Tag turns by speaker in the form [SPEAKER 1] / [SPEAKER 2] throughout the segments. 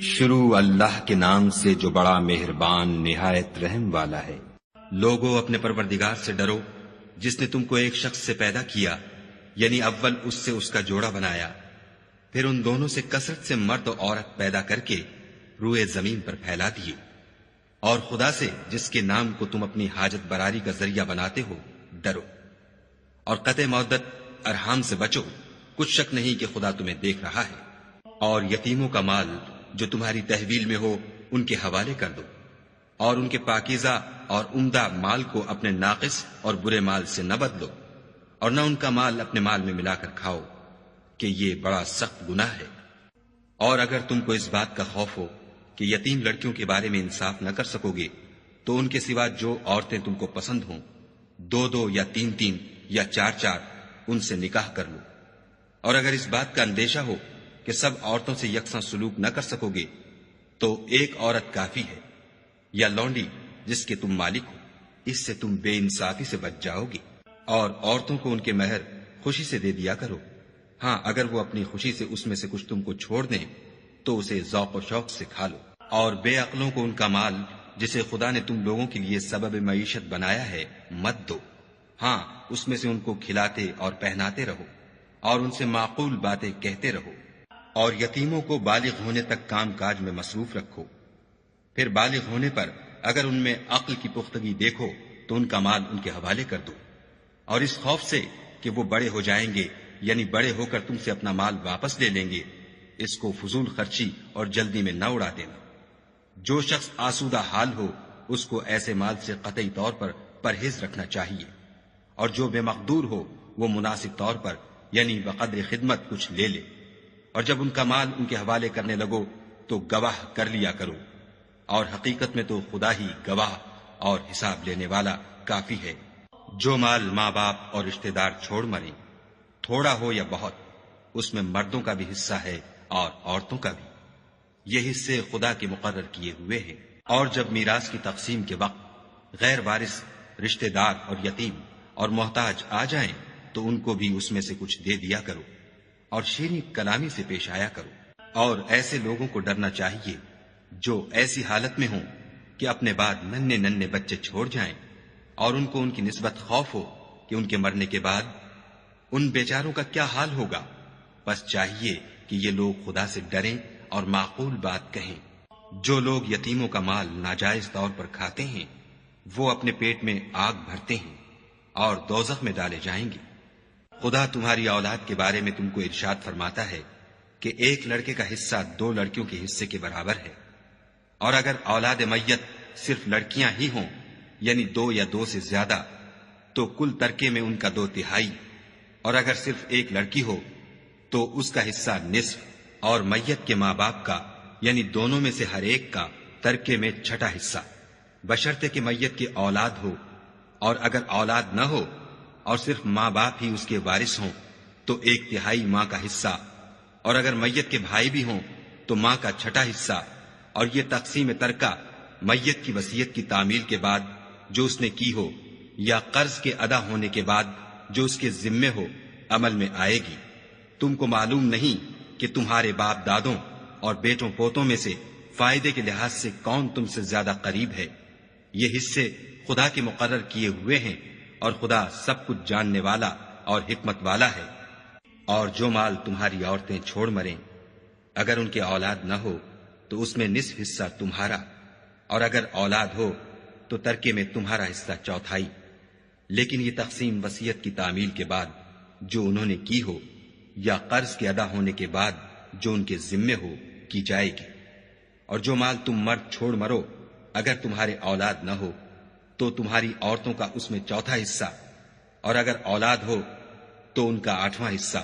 [SPEAKER 1] شروع اللہ کے نام سے جو بڑا مہربان نہایت رحم والا ہے۔
[SPEAKER 2] لوگو اپنے پروردگار سے ڈرو جس نے تم کو ایک شخص سے پیدا کیا، یعنی اول اس سے اس کا جوڑا بنایا، پھر ان دونوں سے کثرت سے مرد و عورت پیدا کر کے روئے زمین پر پھیلا دیے، اور خدا سے جس کے نام کو تم اپنی حاجت براری کا ذریعہ بناتے ہو ڈرو، اور قطع مودت ارحام سے بچو، کچھ شک نہیں کہ خدا تمہیں دیکھ رہا ہے۔ اور یتیموں کا مال جو تمہاری تحویل میں ہو ان کے حوالے کر دو، اور ان کے پاکیزہ اور عمدہ مال کو اپنے ناقص اور برے مال سے نہ بدلو، اور نہ ان کا مال اپنے مال میں ملا کر کھاؤ کہ یہ بڑا سخت گناہ ہے۔ اور اگر تم کو اس بات کا خوف ہو کہ یتیم لڑکیوں کے بارے میں انصاف نہ کر سکو گے تو ان کے سوا جو عورتیں تم کو پسند ہوں، 2 یا 3 یا 4 ان سے نکاح کر لو۔ اور اگر اس بات کا اندیشہ ہو کہ سب عورتوں سے یکساں سلوک نہ کر سکو گے تو ایک عورت کافی ہے، یا لونڈی جس کے تم مالک ہو، اس سے تم بے انصافی سے بچ جاؤ گے۔ اور عورتوں کو ان کے مہر خوشی سے دے دیا کرو، ہاں اگر وہ اپنی خوشی سے اس میں سے کچھ تم کو چھوڑ دیں تو اسے ذوق و شوق سے کھا لو۔ اور بے عقلوں کو ان کا مال جسے خدا نے تم لوگوں کے لیے سبب معیشت بنایا ہے مت دو، ہاں اس میں سے ان کو کھلاتے اور پہناتے رہو، اور ان سے معقول باتیں کہتے رہو۔ اور یتیموں کو بالغ ہونے تک کام کاج میں مصروف رکھو، پھر بالغ ہونے پر اگر ان میں عقل کی پختگی دیکھو تو ان کا مال ان کے حوالے کر دو، اور اس خوف سے کہ وہ بڑے ہو جائیں گے، یعنی بڑے ہو کر تم سے اپنا مال واپس لے لیں گے، اس کو فضول خرچی اور جلدی میں نہ اڑا دینا۔ جو شخص آسودہ حال ہو اس کو ایسے مال سے قطعی طور پر پرہیز رکھنا چاہیے، اور جو بے مقدور ہو وہ مناسب طور پر یعنی بقدر خدمت کچھ لے لے، اور جب ان کا مال ان کے حوالے کرنے لگو تو گواہ کر لیا کرو، اور حقیقت میں تو خدا ہی گواہ اور حساب لینے والا کافی ہے۔ جو مال ماں باپ اور رشتہ دار چھوڑ مریں، تھوڑا ہو یا بہت، اس میں مردوں کا بھی حصہ ہے اور عورتوں کا بھی، یہ حصے خدا کے مقرر کیے ہوئے ہیں۔ اور جب میراث کی تقسیم کے وقت غیر وارث رشتہ دار اور یتیم اور محتاج آ جائیں تو ان کو بھی اس میں سے کچھ دے دیا کرو، اور شیریں کلامی سے پیش آیا کرو۔ اور ایسے لوگوں کو ڈرنا چاہیے جو ایسی حالت میں ہوں کہ اپنے بعد ننھے بچے چھوڑ جائیں، اور ان کو ان کی نسبت خوف ہو کہ ان کے مرنے کے بعد ان بیچاروں کا کیا حال ہوگا۔ بس چاہیے کہ یہ لوگ خدا سے ڈریں اور معقول بات کہیں۔ جو لوگ یتیموں کا مال ناجائز طور پر کھاتے ہیں وہ اپنے پیٹ میں آگ بھرتے ہیں اور دوزخ میں ڈالے جائیں گے۔ خدا تمہاری اولاد کے بارے میں تم کو ارشاد فرماتا ہے کہ ایک لڑکے کا حصہ 2 لڑکیوں کے حصے کے برابر ہے، اور اگر اولاد میت صرف لڑکیاں ہی ہوں یعنی 2 یا 2 سے زیادہ تو کل ترکے میں ان کا 2/3، اور اگر صرف ایک لڑکی ہو تو اس کا حصہ نصف، اور میت کے ماں باپ کا یعنی دونوں میں سے ہر ایک کا ترکے میں 6واں حصہ، بشرطے کہ میت کی اولاد ہو، اور اگر اولاد نہ ہو اور صرف ماں باپ ہی اس کے وارث ہوں تو 1/3 ماں کا حصہ، اور اگر میت کے بھائی بھی ہوں تو ماں کا 6واں حصہ۔ اور یہ تقسیم ترکہ میت کی وصیت کی تعمیل کے بعد جو اس نے کی ہو یا قرض کے ادا ہونے کے بعد جو اس کے ذمے ہو عمل میں آئے گی۔ تم کو معلوم نہیں کہ تمہارے باپ دادوں اور بیٹوں پوتوں میں سے فائدے کے لحاظ سے کون تم سے زیادہ قریب ہے۔ یہ حصے خدا کے مقرر کیے ہوئے ہیں، اور خدا سب کچھ جاننے والا اور حکمت والا ہے۔ اور جو مال تمہاری عورتیں چھوڑ مریں، اگر ان کے اولاد نہ ہو تو اس میں نصف حصہ تمہارا، اور اگر اولاد ہو تو ترکے میں تمہارا حصہ 1/4۔ لیکن یہ تقسیم وصیت کی تعمیل کے بعد جو انہوں نے کی ہو یا قرض کے ادا ہونے کے بعد جو ان کے ذمے ہو کی جائے گی۔ اور جو مال تم مرد چھوڑ مرو اگر تمہارے اولاد نہ ہو تو تمہاری عورتوں کا اس میں 1/4 حصہ، اور اگر اولاد ہو تو ان کا 8واں حصہ۔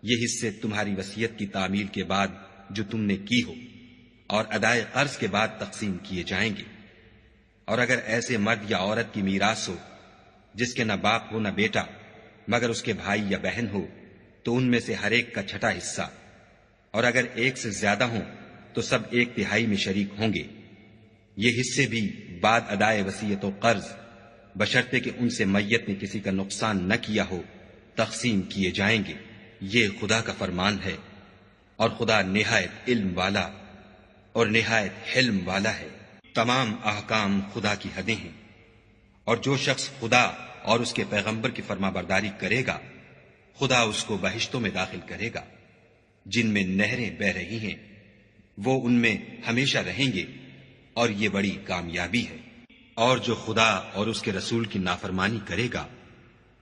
[SPEAKER 2] یہ حصے تمہاری وصیت کی تعمیل کے بعد جو تم نے کی ہو اور ادائے قرض کے بعد تقسیم کیے جائیں گے۔ اور اگر ایسے مرد یا عورت کی میراث ہو جس کے نہ باپ ہو نہ بیٹا مگر اس کے بھائی یا بہن ہو تو ان میں سے ہر ایک کا 6واں حصہ، اور اگر ایک سے زیادہ ہوں تو سب 1/3 میں شریک ہوں گے۔ یہ حصے بھی بعد ادائے وصیت و قرض بشرطے کہ ان سے میت نے کسی کا نقصان نہ کیا ہو تقسیم کیے جائیں گے۔ یہ خدا کا فرمان ہے، اور خدا نہایت علم والا اور نہایت حلم والا ہے۔ تمام احکام خدا کی حدیں ہیں، اور جو شخص خدا اور اس کے پیغمبر کی فرما برداری کرے گا خدا اس کو بہشتوں میں داخل کرے گا جن میں نہریں بہ رہی ہیں، وہ ان میں ہمیشہ رہیں گے، اور یہ بڑی کامیابی ہے۔ اور جو خدا اور اس کے رسول کی نافرمانی کرے گا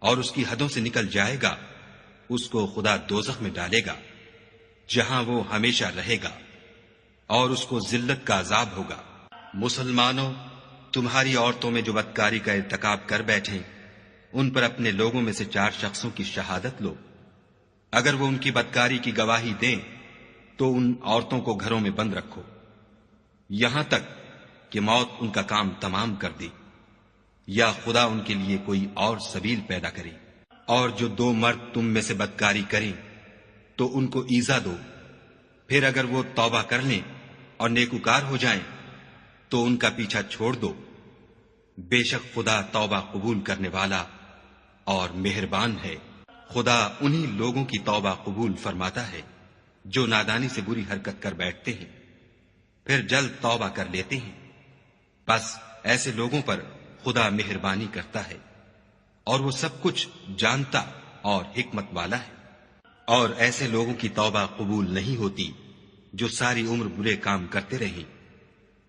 [SPEAKER 2] اور اس کی حدوں سے نکل جائے گا اس کو خدا دوزخ میں ڈالے گا جہاں وہ ہمیشہ رہے گا، اور اس کو ذلت کا عذاب ہوگا۔ مسلمانوں، تمہاری عورتوں میں جو بدکاری کا ارتکاب کر بیٹھیں ان پر اپنے لوگوں میں سے 4 شخصوں کی شہادت لو۔ اگر وہ ان کی بدکاری کی گواہی دیں تو ان عورتوں کو گھروں میں بند رکھو یہاں تک کہ موت ان کا کام تمام کر دے یا خدا ان کے لیے کوئی اور سبیل پیدا کرے۔ اور جو 2 مرد تم میں سے بدکاری کریں تو ان کو ایذا دو، پھر اگر وہ توبہ کر لیں اور نیکوکار ہو جائیں تو ان کا پیچھا چھوڑ دو۔ بے شک خدا توبہ قبول کرنے والا اور مہربان ہے۔ خدا انہی لوگوں کی توبہ قبول فرماتا ہے جو نادانی سے بری حرکت کر بیٹھتے ہیں پھر جلد توبہ کر لیتے ہیں، بس ایسے لوگوں پر خدا مہربانی کرتا ہے اور وہ سب کچھ جانتا اور حکمت والا ہے۔ اور ایسے لوگوں کی توبہ قبول نہیں ہوتی جو ساری عمر برے کام کرتے رہیں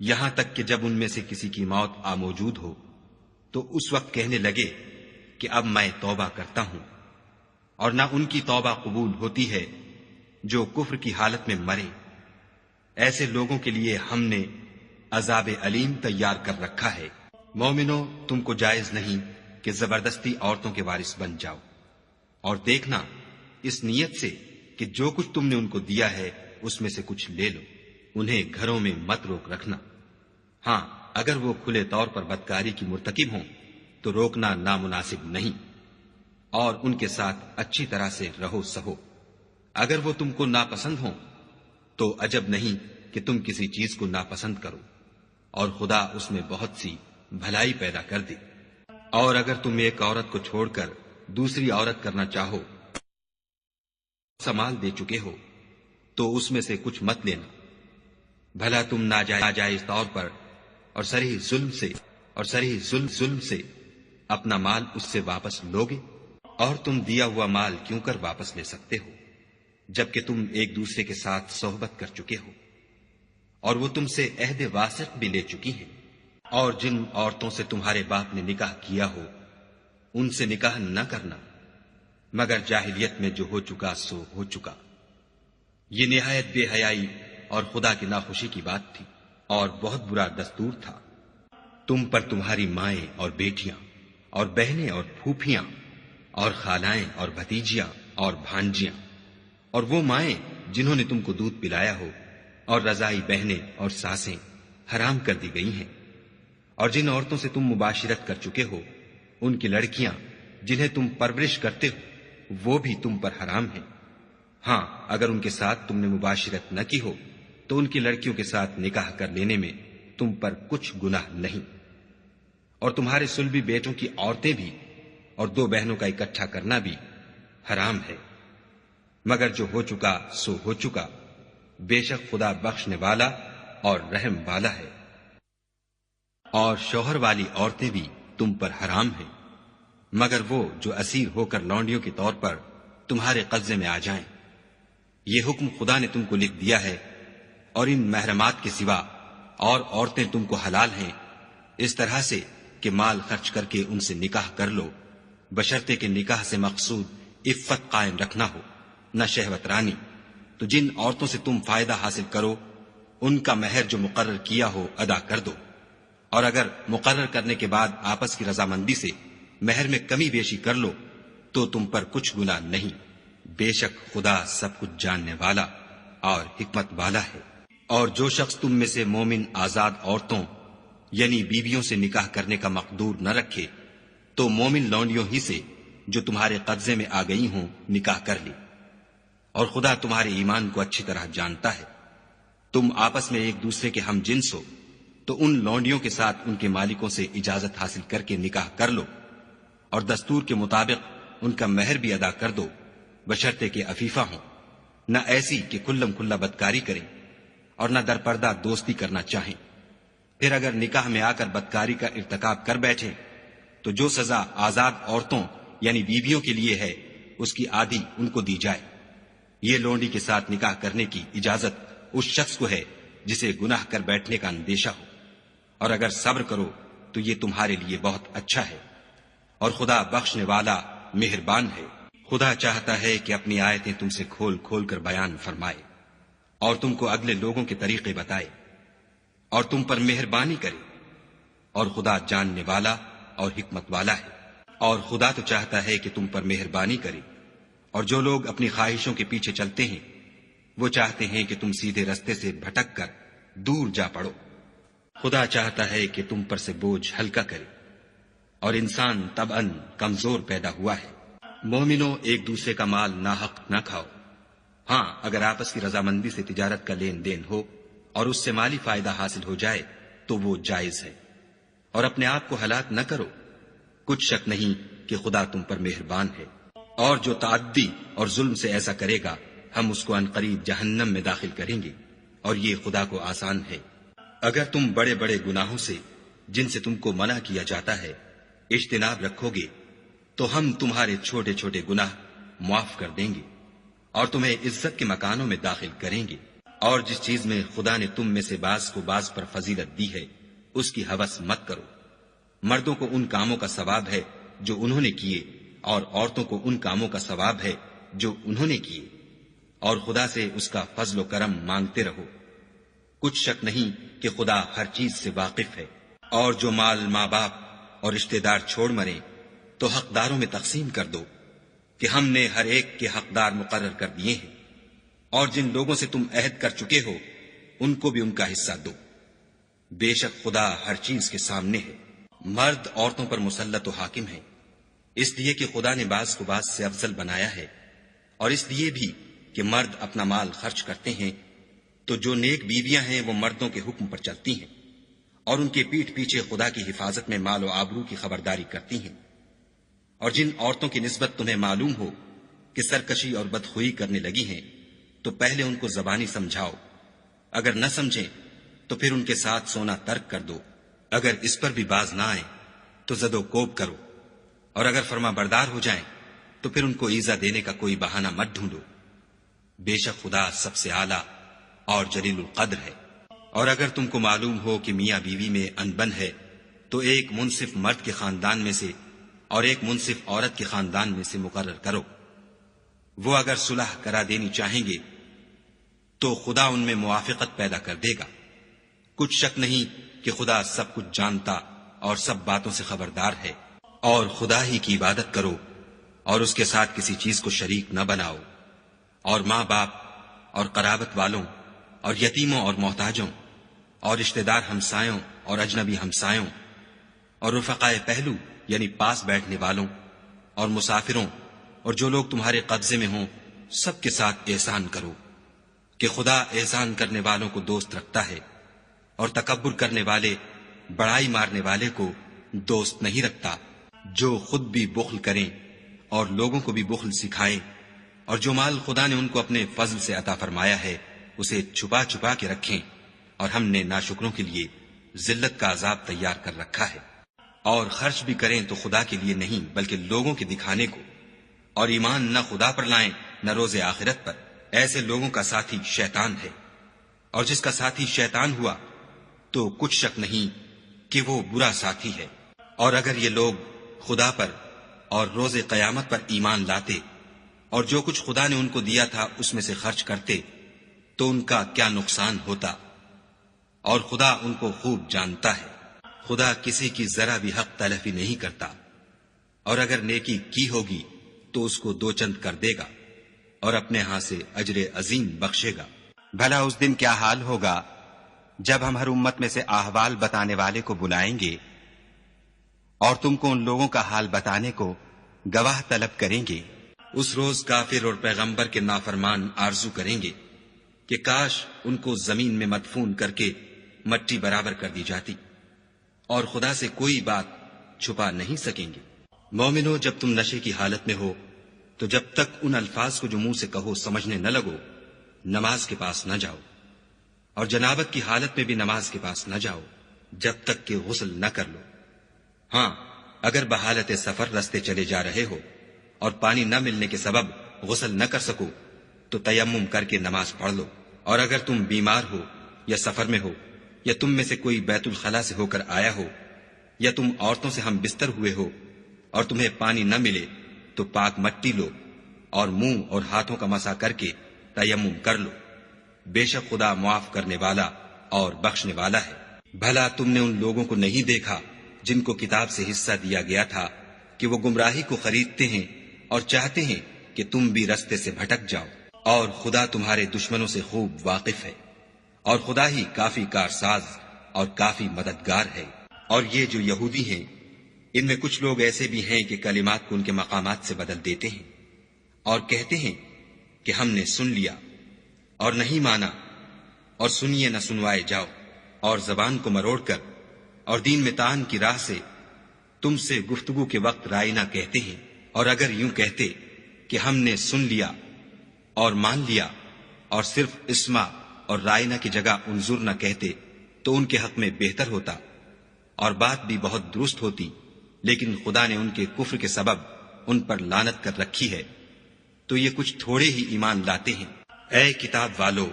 [SPEAKER 2] یہاں تک کہ جب ان میں سے کسی کی موت آ موجود ہو تو اس وقت کہنے لگے کہ اب میں توبہ کرتا ہوں۔ اور نہ ان کی توبہ قبول ہوتی ہے جو کفر کی حالت میں مرے۔ ایسے لوگوں کے لیے ہم نے عذاب علیم تیار کر رکھا ہے۔ مومنو، تم کو جائز نہیں کہ زبردستی عورتوں کے وارث بن جاؤ، اور دیکھنا اس نیت سے کہ جو کچھ تم نے ان کو دیا ہے اس میں سے کچھ لے لو، انہیں گھروں میں مت روک رکھنا۔ ہاں، اگر وہ کھلے طور پر بدکاری کی مرتکب ہوں تو روکنا نامناسب نہیں، اور ان کے ساتھ اچھی طرح سے رہو سہو۔ اگر وہ تم کو ناپسند ہوں تو عجب نہیں کہ تم کسی چیز کو ناپسند کرو، اور خدا اس میں بہت سی بھلائی پیدا کر دے۔ اور اگر تم ایک عورت کو چھوڑ کر دوسری عورت کرنا چاہو، سمال دے چکے ہو تو اس میں سے کچھ مت لینا، بھلا تم ناجائز طور پر اور صریح ظلم سے اپنا مال اس سے واپس لوگے؟ اور تم دیا ہوا مال کیوں کر واپس لے سکتے ہو جبکہ تم ایک دوسرے کے ساتھ صحبت کر چکے ہو، اور وہ تم سے عہد واسق بھی لے چکی ہیں۔ اور جن عورتوں سے تمہارے باپ نے نکاح کیا ہو ان سے نکاح نہ کرنا مگر جاہلیت میں جو ہو چکا سو ہو چکا۔ یہ نہایت بے حیائی اور خدا کی ناخوشی کی بات تھی اور بہت برا دستور تھا۔ تم پر تمہاری مائیں اور بیٹیاں اور بہنیں اور پھوپھیاں اور خالائیں اور بھتیجیاں اور بھانجیاں اور وہ مائیں جنہوں نے تم کو دودھ پلایا ہو اور رضائی بہنیں اور ساسیں حرام کر دی گئی ہیں۔ اور جن عورتوں سے تم مباشرت کر چکے ہو ان کی لڑکیاں جنہیں تم پرورش کرتے ہو وہ بھی تم پر حرام ہیں۔ ہاں، اگر ان کے ساتھ تم نے مباشرت نہ کی ہو تو ان کی لڑکیوں کے ساتھ نکاح کر لینے میں تم پر کچھ گناہ نہیں۔ اور تمہارے صلبی بیٹوں کی عورتیں بھی اور 2 بہنوں کا اکٹھا کرنا بھی حرام ہے، مگر جو ہو چکا سو ہو چکا، بے شک خدا بخشنے والا اور رحم والا ہے۔ اور شوہر والی عورتیں بھی تم پر حرام ہیں مگر وہ جو اسیر ہو کر لونڈیوں کے طور پر تمہارے قبضے میں آ جائیں۔ یہ حکم خدا نے تم کو لکھ دیا ہے، اور ان محرمات کے سوا اور عورتیں تم کو حلال ہیں، اس طرح سے کہ مال خرچ کر کے ان سے نکاح کر لو، بشرطے کہ نکاح سے مقصود عفت قائم رکھنا ہو، نہ شہوت رانی۔ تو جن عورتوں سے تم فائدہ حاصل کرو ان کا مہر جو مقرر کیا ہو ادا کر دو، اور اگر مقرر کرنے کے بعد آپس کی رضامندی سے مہر میں کمی بیشی کر لو تو تم پر کچھ گناہ نہیں، بے شک خدا سب کچھ جاننے والا اور حکمت والا ہے۔ اور جو شخص تم میں سے مومن آزاد عورتوں یعنی بیویوں سے نکاح کرنے کا مقدور نہ رکھے تو مومن لونڈیوں ہی سے جو تمہارے قبضے میں آ گئی ہوں نکاح کر لی، اور خدا تمہارے ایمان کو اچھی طرح جانتا ہے۔ تم آپس میں ایک دوسرے کے ہم جنس ہو تو ان لونڈیوں کے ساتھ ان کے مالکوں سے اجازت حاصل کر کے نکاح کر لو، اور دستور کے مطابق ان کا مہر بھی ادا کر دو، بشرطے کہ عفیفہ ہوں، نہ ایسی کہ کھلم کھلا بدکاری کریں، اور نہ درپردہ دوستی کرنا چاہیں. پھر اگر نکاح میں آ کر بدکاری کا ارتکاب کر بیٹھے تو جو سزا آزاد عورتوں یعنی بیویوں کے لیے ہے اس کی آدھی ان کو دی جائے. یہ لونڈی کے ساتھ نکاح کرنے کی اجازت اس شخص کو ہے جسے گناہ کر بیٹھنے کا اندیشہ ہو، اور اگر صبر کرو تو یہ تمہارے لیے بہت اچھا ہے، اور خدا بخشنے والا مہربان ہے. خدا چاہتا ہے کہ اپنی آیتیں تم سے کھول کھول کر بیان فرمائے اور تم کو اگلے لوگوں کے طریقے بتائے اور تم پر مہربانی کرے، اور خدا جاننے والا اور حکمت والا ہے. اور خدا تو چاہتا ہے کہ تم پر مہربانی کرے، اور جو لوگ اپنی خواہشوں کے پیچھے چلتے ہیں وہ چاہتے ہیں کہ تم سیدھے رستے سے بھٹک کر دور جا پڑو. خدا چاہتا ہے کہ تم پر سے بوجھ ہلکا کرے، اور انسان طبعاً کمزور پیدا ہوا ہے. مومنوں، ایک دوسرے کا مال ناحق نہ کھاؤ. ہاں، اگر آپس کی رضامندی سے تجارت کا لین دین ہو اور اس سے مالی فائدہ حاصل ہو جائے تو وہ جائز ہے. اور اپنے آپ کو ہلاک نہ کرو، کچھ شک نہیں کہ خدا تم پر مہربان ہے. اور جو تعدی اور ظلم سے ایسا کرے گا ہم اس کو عنقریب جہنم میں داخل کریں گے، اور یہ خدا کو آسان ہے. اگر تم بڑے بڑے گناہوں سے جن سے تم کو منع کیا جاتا ہے اجتناب رکھو گے تو ہم تمہارے چھوٹے چھوٹے گناہ معاف کر دیں گے اور تمہیں عزت کے مکانوں میں داخل کریں گے. اور جس چیز میں خدا نے تم میں سے بعض کو بعض پر فضیلت دی ہے اس کی ہوس مت کرو. مردوں کو ان کاموں کا ثواب ہے جو انہوں نے کیے، اور عورتوں کو ان کاموں کا ثواب ہے جو انہوں نے کیے، اور خدا سے اس کا فضل و کرم مانگتے رہو. کچھ شک نہیں کہ خدا ہر چیز سے واقف ہے. اور جو مال ماں باپ اور رشتہ دار چھوڑ مریں تو حقداروں میں تقسیم کر دو کہ ہم نے ہر ایک کے حقدار مقرر کر دیے ہیں. اور جن لوگوں سے تم عہد کر چکے ہو ان کو بھی ان کا حصہ دو. بے شک خدا ہر چیز کے سامنے ہے. مرد عورتوں پر مسلط و حاکم ہے، اس لیے کہ خدا نے بعض کو بعض سے افضل بنایا ہے، اور اس لیے بھی کہ مرد اپنا مال خرچ کرتے ہیں تو جو نیک بیویاں ہیں وہ مردوں کے حکم پر چلتی ہیں اور ان کے پیٹھ پیچھے خدا کی حفاظت میں مال و آبرو کی خبرداری کرتی ہیں. اور جن عورتوں کی نسبت تمہیں معلوم ہو کہ سرکشی اور بدخوئی کرنے لگی ہیں تو پہلے ان کو زبانی سمجھاؤ. اگر نہ سمجھیں تو پھر ان کے ساتھ سونا ترک کر دو. اگر اس پر بھی باز نہ آئیں تو زد و کوب کرو، اور اگر فرما بردار ہو جائیں تو پھر ان کو ایذا دینے کا کوئی بہانہ مت ڈھونڈو. بے شک خدا سب سے اعلیٰ اور جلیل القدر ہے. اور اگر تم کو معلوم ہو کہ میاں بیوی میں انبن ہے تو ایک منصف مرد کے خاندان میں سے اور ایک منصف عورت کے خاندان میں سے مقرر کرو. وہ اگر صلح کرا دینی چاہیں گے تو خدا ان میں موافقت پیدا کر دے گا. کچھ شک نہیں کہ خدا سب کچھ جانتا اور سب باتوں سے خبردار ہے. اور خدا ہی کی عبادت کرو اور اس کے ساتھ کسی چیز کو شریک نہ بناؤ. اور ماں باپ اور قرابت والوں اور یتیموں اور محتاجوں اور رشتہ دار ہمسایوں اور اجنبی ہمسایوں اور رفقائے پہلو یعنی پاس بیٹھنے والوں اور مسافروں اور جو لوگ تمہارے قبضے میں ہوں سب کے ساتھ احسان کرو، کہ خدا احسان کرنے والوں کو دوست رکھتا ہے اور تکبر کرنے والے بڑائی مارنے والے کو دوست نہیں رکھتا. جو خود بھی بخل کریں اور لوگوں کو بھی بخل سکھائیں، اور جو مال خدا نے ان کو اپنے فضل سے عطا فرمایا ہے اسے چھپا چھپا کے رکھیں، اور ہم نے ناشکروں کے لیے ذلت کا عذاب تیار کر رکھا ہے. اور خرچ بھی کریں تو خدا کے لیے نہیں بلکہ لوگوں کے دکھانے کو، اور ایمان نہ خدا پر لائیں نہ روز آخرت پر. ایسے لوگوں کا ساتھی شیطان ہے، اور جس کا ساتھی شیطان ہوا تو کچھ شک نہیں کہ وہ برا ساتھی ہے. اور اگر یہ لوگ خدا پر اور روز قیامت پر ایمان لاتے اور جو کچھ خدا نے ان کو دیا تھا اس میں سے خرچ کرتے تو ان کا کیا نقصان ہوتا. اور خدا ان کو خوب جانتا ہے. خدا کسی کی ذرا بھی حق تلفی نہیں کرتا، اور اگر نیکی کی ہوگی تو اس کو دو چند کر دے گا اور اپنے ہاں سے اجر عظیم بخشے گا.
[SPEAKER 3] بھلا اس دن کیا حال ہوگا جب ہم ہر امت میں سے احوال بتانے والے کو بلائیں گے اور تم کو ان لوگوں کا حال بتانے کو گواہ طلب کریں گے.
[SPEAKER 2] اس روز کافر اور پیغمبر کے نافرمان آرزو کریں گے کہ کاش ان کو زمین میں مدفون کر کے مٹی برابر کر دی جاتی، اور خدا سے کوئی بات چھپا نہیں سکیں گے. مومنو، جب تم نشے کی حالت میں ہو تو جب تک ان الفاظ کو جو منہ سے کہو سمجھنے نہ لگو نماز کے پاس نہ جاؤ، اور جنابت کی حالت میں بھی نماز کے پاس نہ جاؤ جب تک کہ غسل نہ کر لو۔ ہاں، اگر بحالت سفر رستے چلے جا رہے ہو اور پانی نہ ملنے کے سبب غسل نہ کر سکو تو تیمم کر کے نماز پڑھ لو۔ اور اگر تم بیمار ہو یا سفر میں ہو یا تم میں سے کوئی بیت الخلا سے ہو کر آیا ہو یا تم عورتوں سے ہم بستر ہوئے ہو اور تمہیں پانی نہ ملے تو پاک مٹی لو اور منہ اور ہاتھوں کا مسح کر کے تیمم کر لو۔ بے شک خدا معاف کرنے والا اور بخشنے والا ہے۔ بھلا تم نے ان لوگوں کو نہیں دیکھا جن کو کتاب سے حصہ دیا گیا تھا کہ وہ گمراہی کو خریدتے ہیں اور چاہتے ہیں کہ تم بھی رستے سے بھٹک جاؤ، اور خدا تمہارے دشمنوں سے خوب واقف ہے، اور خدا ہی کافی کارساز اور کافی مددگار ہے۔ اور یہ جو یہودی ہیں، ان میں کچھ لوگ ایسے بھی ہیں کہ کلمات کو ان کے مقامات سے بدل دیتے ہیں اور کہتے ہیں کہ ہم نے سن لیا اور نہیں مانا، اور سنیے نہ سنوائے جاؤ، اور زبان کو مروڑ کر اور دین میں تان کی راہ سے تم سے گفتگو کے وقت رائنا کہتے ہیں۔ اور اگر یوں کہتے کہ ہم نے سن لیا اور مان لیا اور صرف اسما اور رائنا کی جگہ انظر نہ کہتے تو ان کے حق میں بہتر ہوتا اور بات بھی بہت درست ہوتی، لیکن خدا نے ان کے کفر کے سبب ان پر لعنت کر رکھی ہے، تو یہ کچھ تھوڑے ہی ایمان لاتے ہیں۔ اے کتاب والو،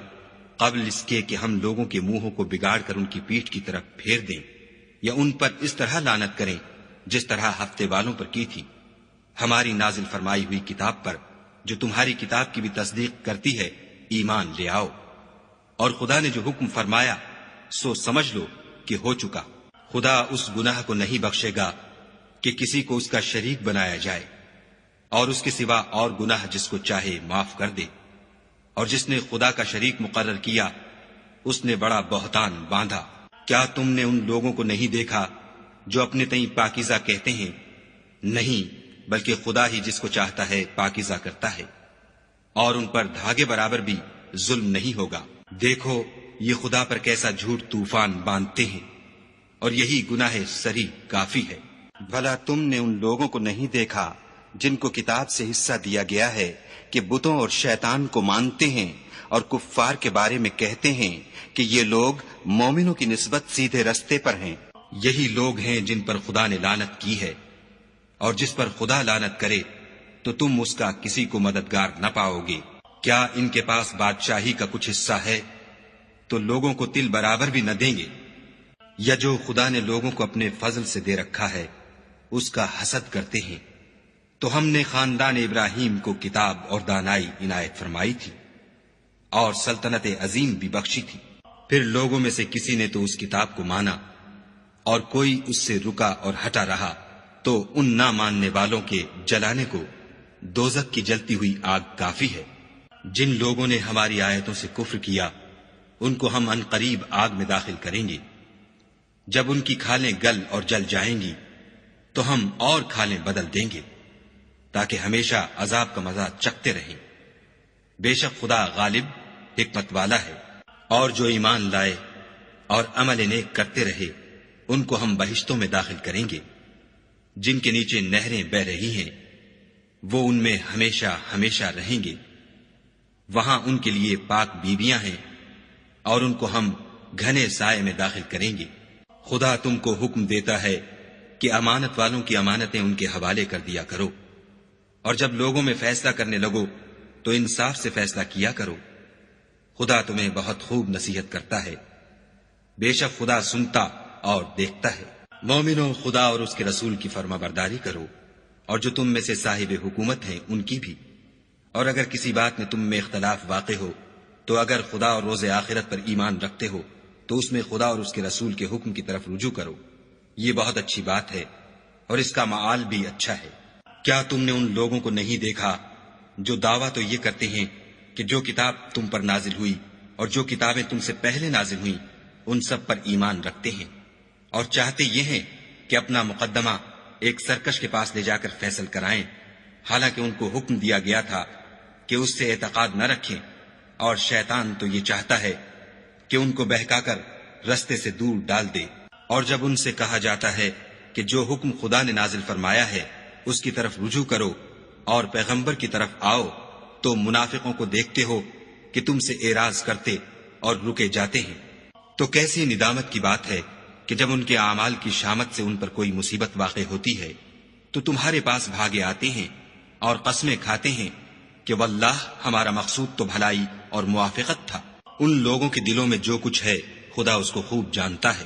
[SPEAKER 2] قبل اس کے کہ ہم لوگوں کے منہوں کو بگاڑ کر ان کی پیٹھ کی طرف پھیر دیں یا ان پر اس طرح لعنت کریں جس طرح ہفتے والوں پر کی تھی، ہماری نازل فرمائی ہوئی کتاب پر جو تمہاری کتاب کی بھی تصدیق کرتی ہے ایمان لے آؤ۔ اور خدا نے جو حکم فرمایا سو سمجھ لو کہ ہو چکا۔ خدا اس گناہ کو نہیں بخشے گا کہ کسی کو اس کا شریک بنایا جائے، اور اس کے سوا اور گناہ جس کو چاہے معاف کر دے۔ اور جس نے خدا کا شریک مقرر کیا اس نے بڑا بہتان باندھا۔ کیا تم نے ان لوگوں کو نہیں دیکھا جو اپنے تئیں پاکیزہ کہتے ہیں؟ نہیں، بلکہ خدا ہی جس کو چاہتا ہے پاکیزہ کرتا ہے، اور ان پر دھاگے برابر بھی ظلم نہیں ہوگا۔ دیکھو یہ خدا پر کیسا جھوٹ طوفان باندھتے ہیں، اور یہی گناہ سری کافی ہے۔
[SPEAKER 3] بھلا تم نے ان لوگوں کو نہیں دیکھا جن کو کتاب سے حصہ دیا گیا ہے کہ بتوں اور شیطان کو مانتے ہیں اور کفار کے بارے میں کہتے ہیں کہ یہ لوگ مومنوں کی نسبت سیدھے رستے پر ہیں؟
[SPEAKER 2] یہی لوگ ہیں جن پر خدا نے لعنت کی ہے، اور جس پر خدا لعنت کرے تو تم اس کا کسی کو مددگار نہ پاؤ گے۔ کیا ان کے پاس بادشاہی کا کچھ حصہ ہے تو لوگوں کو تل برابر بھی نہ دیں گے؟ یا جو خدا نے لوگوں کو اپنے فضل سے دے رکھا ہے اس کا حسد کرتے ہیں؟ تو ہم نے خاندان ابراہیم کو کتاب اور دانائی عنایت فرمائی تھی اور سلطنت عظیم بھی بخشی تھی۔ پھر لوگوں میں سے کسی نے تو اس کتاب کو مانا اور کوئی اس سے رکا اور ہٹا رہا، تو ان نہ ماننے والوں کے جلانے کو دوزخ کی جلتی ہوئی آگ کافی ہے۔ جن لوگوں نے ہماری آیتوں سے کفر کیا ان کو ہم ان قریب آگ میں داخل کریں گے۔ جب ان کی کھالیں گل اور جل جائیں گی تو ہم اور کھالیں بدل دیں گے تاکہ ہمیشہ عذاب کا مزہ چکھتے رہیں۔ بے شک خدا غالب حکمت والا ہے۔ اور جو ایمان لائے اور عمل نیک کرتے رہے ان کو ہم بہشتوں میں داخل کریں گے جن کے نیچے نہریں بہ رہی ہیں، وہ ان میں ہمیشہ ہمیشہ رہیں گے۔ وہاں ان کے لیے پاک بیویاں ہیں اور ان کو ہم گھنے سائے میں داخل کریں گے۔ خدا تم کو حکم دیتا ہے کہ امانت والوں کی امانتیں ان کے حوالے کر دیا کرو، اور جب لوگوں میں فیصلہ کرنے لگو تو انصاف سے فیصلہ کیا کرو۔ خدا تمہیں بہت خوب نصیحت کرتا ہے، بے شک خدا سنتا اور دیکھتا ہے۔ مومنوں، خدا اور اس کے رسول کی فرما برداری کرو، اور جو تم میں سے صاحب حکومت ہیں ان کی بھی۔ اور اگر کسی بات میں تم میں اختلاف واقع ہو تو اگر خدا اور روز آخرت پر ایمان رکھتے ہو تو اس میں خدا اور اس کے رسول کے حکم کی طرف رجوع کرو، یہ بہت اچھی بات ہے اور اس کا معال بھی اچھا ہے۔ کیا تم نے ان لوگوں کو نہیں دیکھا جو دعویٰ تو یہ کرتے ہیں کہ جو کتاب تم پر نازل ہوئی اور جو کتابیں تم سے پہلے نازل ہوئیں ان سب پر ایمان رکھتے ہیں، اور چاہتے یہ ہیں کہ اپنا مقدمہ ایک سرکش کے پاس لے جا کر فیصل کرائیں، حالانکہ ان کو حکم دیا گیا تھا کہ اس سے اعتقاد نہ رکھیں، اور شیطان تو یہ چاہتا ہے کہ ان کو بہکا کر رستے سے دور ڈال دے۔ اور جب ان سے کہا جاتا ہے کہ جو حکم خدا نے نازل فرمایا ہے اس کی طرف رجوع کرو اور پیغمبر کی طرف آؤ، تو منافقوں کو دیکھتے ہو کہ تم سے اعراض کرتے اور رکے جاتے ہیں۔ تو کیسی ندامت کی بات ہے کہ جب ان کے اعمال کی شامت سے ان پر کوئی مصیبت واقع ہوتی ہے تو تمہارے پاس بھاگے آتے ہیں اور قسمیں کھاتے ہیں کہ واللہ ہمارا مقصود تو بھلائی اور موافقت تھا۔ ان لوگوں کے دلوں میں جو کچھ ہے خدا اس کو خوب جانتا ہے۔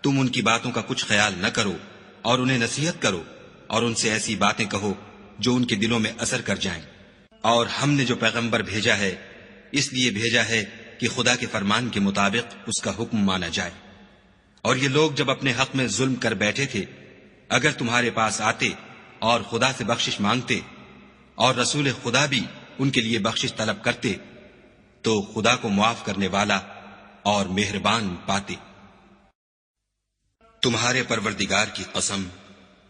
[SPEAKER 2] تم ان کی باتوں کا کچھ خیال نہ کرو اور انہیں نصیحت کرو اور ان سے ایسی باتیں کہو جو ان کے دلوں میں اثر کر جائیں۔ اور ہم نے جو پیغمبر بھیجا ہے اس لیے بھیجا ہے کہ خدا کے فرمان کے مطابق اس کا حکم مانا جائے۔ اور یہ لوگ جب اپنے حق میں ظلم کر بیٹھے تھے اگر تمہارے پاس آتے اور خدا سے بخشش مانگتے اور رسول خدا بھی ان کے لیے بخشش طلب کرتے تو خدا کو معاف کرنے والا اور مہربان پاتے۔ تمہارے پروردگار کی قسم،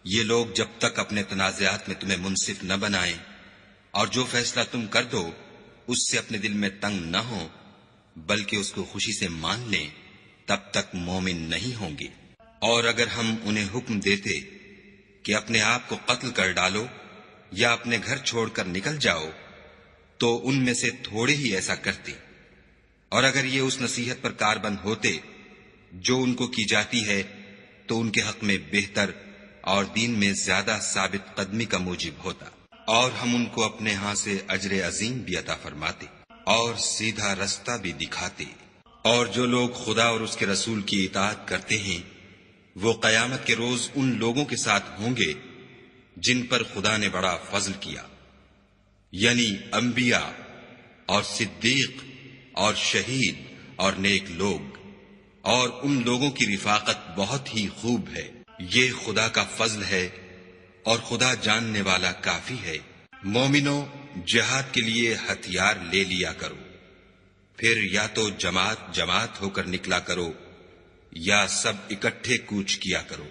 [SPEAKER 2] یہ لوگ جب تک اپنے تنازعات میں تمہیں منصف نہ بنائیں اور جو فیصلہ تم کر دو اس سے اپنے دل میں تنگ نہ ہو بلکہ اس کو خوشی سے مان لیں، تب تک مومن نہیں ہوں گے۔ اور اگر ہم انہیں حکم دیتے کہ اپنے آپ کو قتل کر ڈالو یا اپنے گھر چھوڑ کر نکل جاؤ تو ان میں سے تھوڑے ہی ایسا کرتے، اور اگر یہ اس نصیحت پر کاربند ہوتے جو ان کو کی جاتی ہے تو ان کے حق میں بہتر اور دین میں زیادہ ثابت قدمی کا موجب ہوتا، اور ہم ان کو اپنے ہاں سے اجر عظیم بھی عطا فرماتے اور سیدھا رستہ بھی دکھاتے۔ اور جو لوگ خدا اور اس کے رسول کی اطاعت کرتے ہیں وہ قیامت کے روز ان لوگوں کے ساتھ ہوں گے جن پر خدا نے بڑا فضل کیا، یعنی انبیاء اور صدیق اور شہید اور نیک لوگ، اور ان لوگوں کی رفاقت بہت ہی خوب ہے۔ یہ خدا کا فضل ہے اور خدا جاننے والا کافی ہے۔ مومنوں، جہاد کے لیے ہتھیار لے لیا کرو، پھر یا تو جماعت جماعت ہو کر نکلا کرو یا سب اکٹھے کوچ کیا کرو۔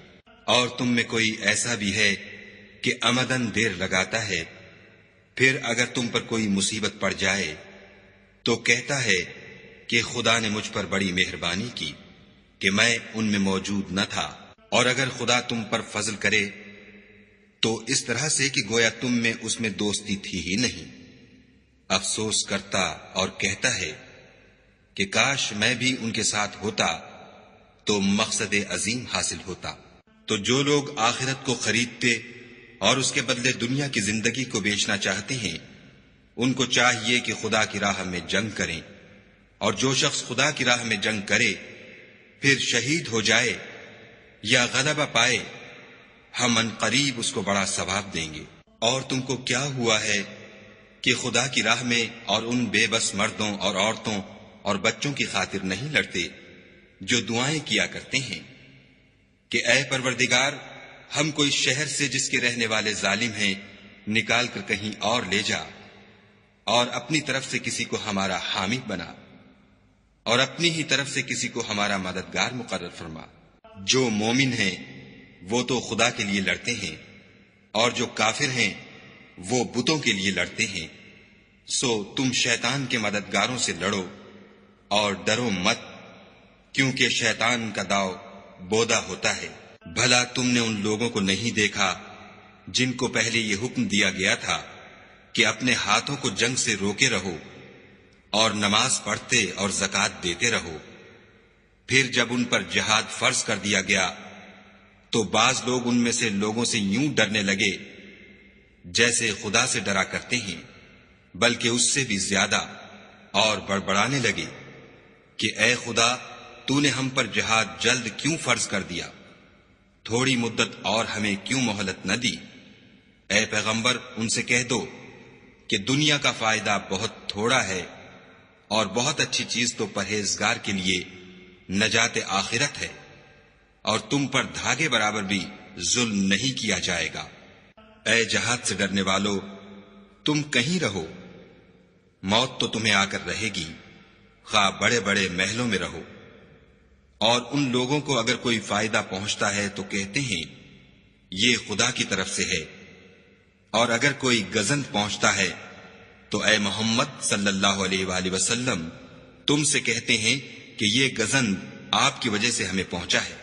[SPEAKER 2] اور تم میں کوئی ایسا بھی ہے کہ امدن دیر لگاتا ہے، پھر اگر تم پر کوئی مصیبت پڑ جائے تو کہتا ہے کہ خدا نے مجھ پر بڑی مہربانی کی کہ میں ان میں موجود نہ تھا۔ اور اگر خدا تم پر فضل کرے تو اس طرح سے کہ گویا تم میں اس میں دوستی تھی ہی نہیں، افسوس کرتا اور کہتا ہے کہ کاش میں بھی ان کے ساتھ ہوتا تو مقصد عظیم حاصل ہوتا۔ تو جو لوگ آخرت کو خریدتے اور اس کے بدلے دنیا کی زندگی کو بیچنا چاہتے ہیں ان کو چاہیے کہ خدا کی راہ میں جنگ کریں، اور جو شخص خدا کی راہ میں جنگ کرے پھر شہید ہو جائے یا غلبہ پائے ہم ان قریب اس کو بڑا ثواب دیں گے۔ اور تم کو کیا ہوا ہے کہ خدا کی راہ میں اور ان بے بس مردوں اور عورتوں اور بچوں کی خاطر نہیں لڑتے جو دعائیں کیا کرتے ہیں کہ اے پروردگار ہم کوئی شہر سے جس کے رہنے والے ظالم ہیں نکال کر کہیں اور لے جا، اور اپنی طرف سے کسی کو ہمارا حامی بنا، اور اپنی ہی طرف سے کسی کو ہمارا مددگار مقرر فرما۔ جو مومن ہیں وہ تو خدا کے لیے لڑتے ہیں، اور جو کافر ہیں وہ بتوں کے لیے لڑتے ہیں۔ سو تم شیطان کے مددگاروں سے لڑو اور ڈرو مت، کیونکہ شیطان کا داؤ بودا ہوتا ہے۔ بھلا تم نے ان لوگوں کو نہیں دیکھا جن کو پہلے یہ حکم دیا گیا تھا کہ اپنے ہاتھوں کو جنگ سے روکے رہو اور نماز پڑھتے اور زکوٰۃ دیتے رہو، پھر جب ان پر جہاد فرض کر دیا گیا تو بعض لوگ ان میں سے لوگوں سے یوں ڈرنے لگے جیسے خدا سے ڈرا کرتے ہیں، بلکہ اس سے بھی زیادہ، اور بڑبڑانے لگے کہ اے خدا تو نے ہم پر جہاد جلد کیوں فرض کر دیا، تھوڑی مدت اور ہمیں کیوں مہلت نہ دی۔ اے پیغمبر ان سے کہہ دو کہ دنیا کا فائدہ بہت تھوڑا ہے اور بہت اچھی چیز تو پرہیزگار کے لیے نجات آخرت ہے، اور تم پر دھاگے برابر بھی ظلم نہیں کیا جائے گا۔ اے جہاد سے ڈرنے والو، تم کہیں رہو، موت تو تمہیں آ کر رہے گی، خواہ بڑے بڑے محلوں میں رہو۔ اور ان لوگوں کو اگر کوئی فائدہ پہنچتا ہے تو کہتے ہیں یہ خدا کی طرف سے ہے، اور اگر کوئی گزند پہنچتا ہے تو اے محمد صلی اللہ علیہ وآلہ وسلم تم سے کہتے ہیں کہ یہ گزند آپ کی وجہ سے ہمیں پہنچا ہے۔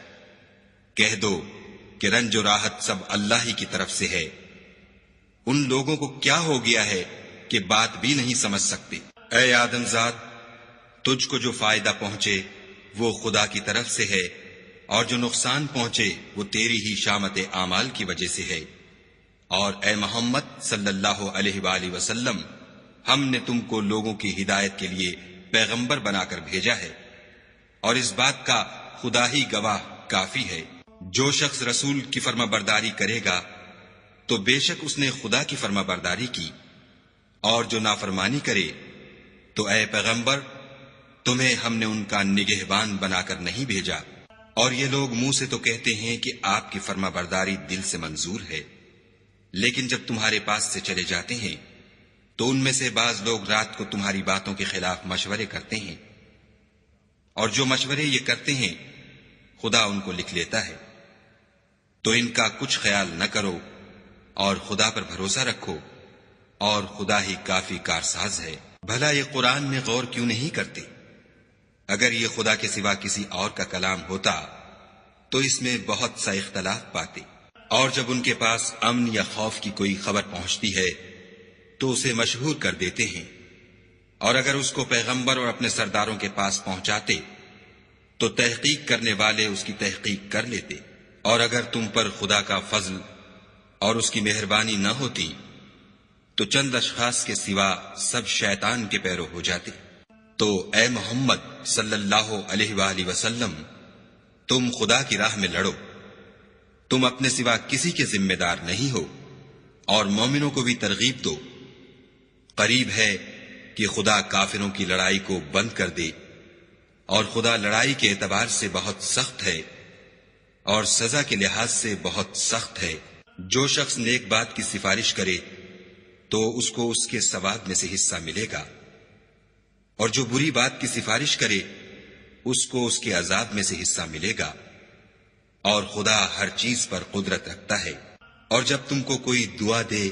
[SPEAKER 2] کہہ دو کہ رنج و راحت سب اللہ ہی کی طرف سے ہے۔ ان لوگوں کو کیا ہو گیا ہے کہ بات بھی نہیں سمجھ سکتے۔ اے آدم زاد، تجھ کو جو فائدہ پہنچے وہ خدا کی طرف سے ہے، اور جو نقصان پہنچے وہ تیری ہی شامت اعمال کی وجہ سے ہے۔ اور اے محمد صلی اللہ علیہ وآلہ وسلم، ہم نے تم کو لوگوں کی ہدایت کے لیے پیغمبر بنا کر بھیجا ہے، اور اس بات کا خدا ہی گواہ کافی ہے۔ جو شخص رسول کی فرما برداری کرے گا تو بے شک اس نے خدا کی فرما برداری کی، اور جو نافرمانی کرے تو اے پیغمبر تمہیں ہم نے ان کا نگہبان بنا کر نہیں بھیجا۔ اور یہ لوگ منہ سے تو کہتے ہیں کہ آپ کی فرما برداری دل سے منظور ہے، لیکن جب تمہارے پاس سے چلے جاتے ہیں تو ان میں سے بعض لوگ رات کو تمہاری باتوں کے خلاف مشورے کرتے ہیں، اور جو مشورے یہ کرتے ہیں خدا ان کو لکھ لیتا ہے۔ تو ان کا کچھ خیال نہ کرو اور خدا پر بھروسہ رکھو، اور خدا ہی کافی کارساز ہے۔ بھلا یہ قرآن میں غور کیوں نہیں کرتے؟ اگر یہ خدا کے سوا کسی اور کا کلام ہوتا تو اس میں بہت سا اختلاف پاتے۔ اور جب ان کے پاس امن یا خوف کی کوئی خبر پہنچتی ہے تو اسے مشہور کر دیتے ہیں، اور اگر اس کو پیغمبر اور اپنے سرداروں کے پاس پہنچاتے تو تحقیق کرنے والے اس کی تحقیق کر لیتے۔ اور اگر تم پر خدا کا فضل اور اس کی مہربانی نہ ہوتی تو چند اشخاص کے سوا سب شیطان کے پیرو ہو جاتے۔ تو اے محمد صلی اللہ علیہ وآلہ وسلم، تم خدا کی راہ میں لڑو، تم اپنے سوا کسی کے ذمہ دار نہیں ہو، اور مومنوں کو بھی ترغیب دو۔ قریب ہے کہ خدا کافروں کی لڑائی کو بند کر دے، اور خدا لڑائی کے اعتبار سے بہت سخت ہے اور سزا کے لحاظ سے بہت سخت ہے۔ جو شخص نیک بات کی سفارش کرے تو اس کو اس کے ثواب میں سے حصہ ملے گا، اور جو بری بات کی سفارش کرے اس کو اس کے عذاب میں سے حصہ ملے گا، اور خدا ہر چیز پر قدرت رکھتا ہے۔ اور جب تم کو کوئی دعا دے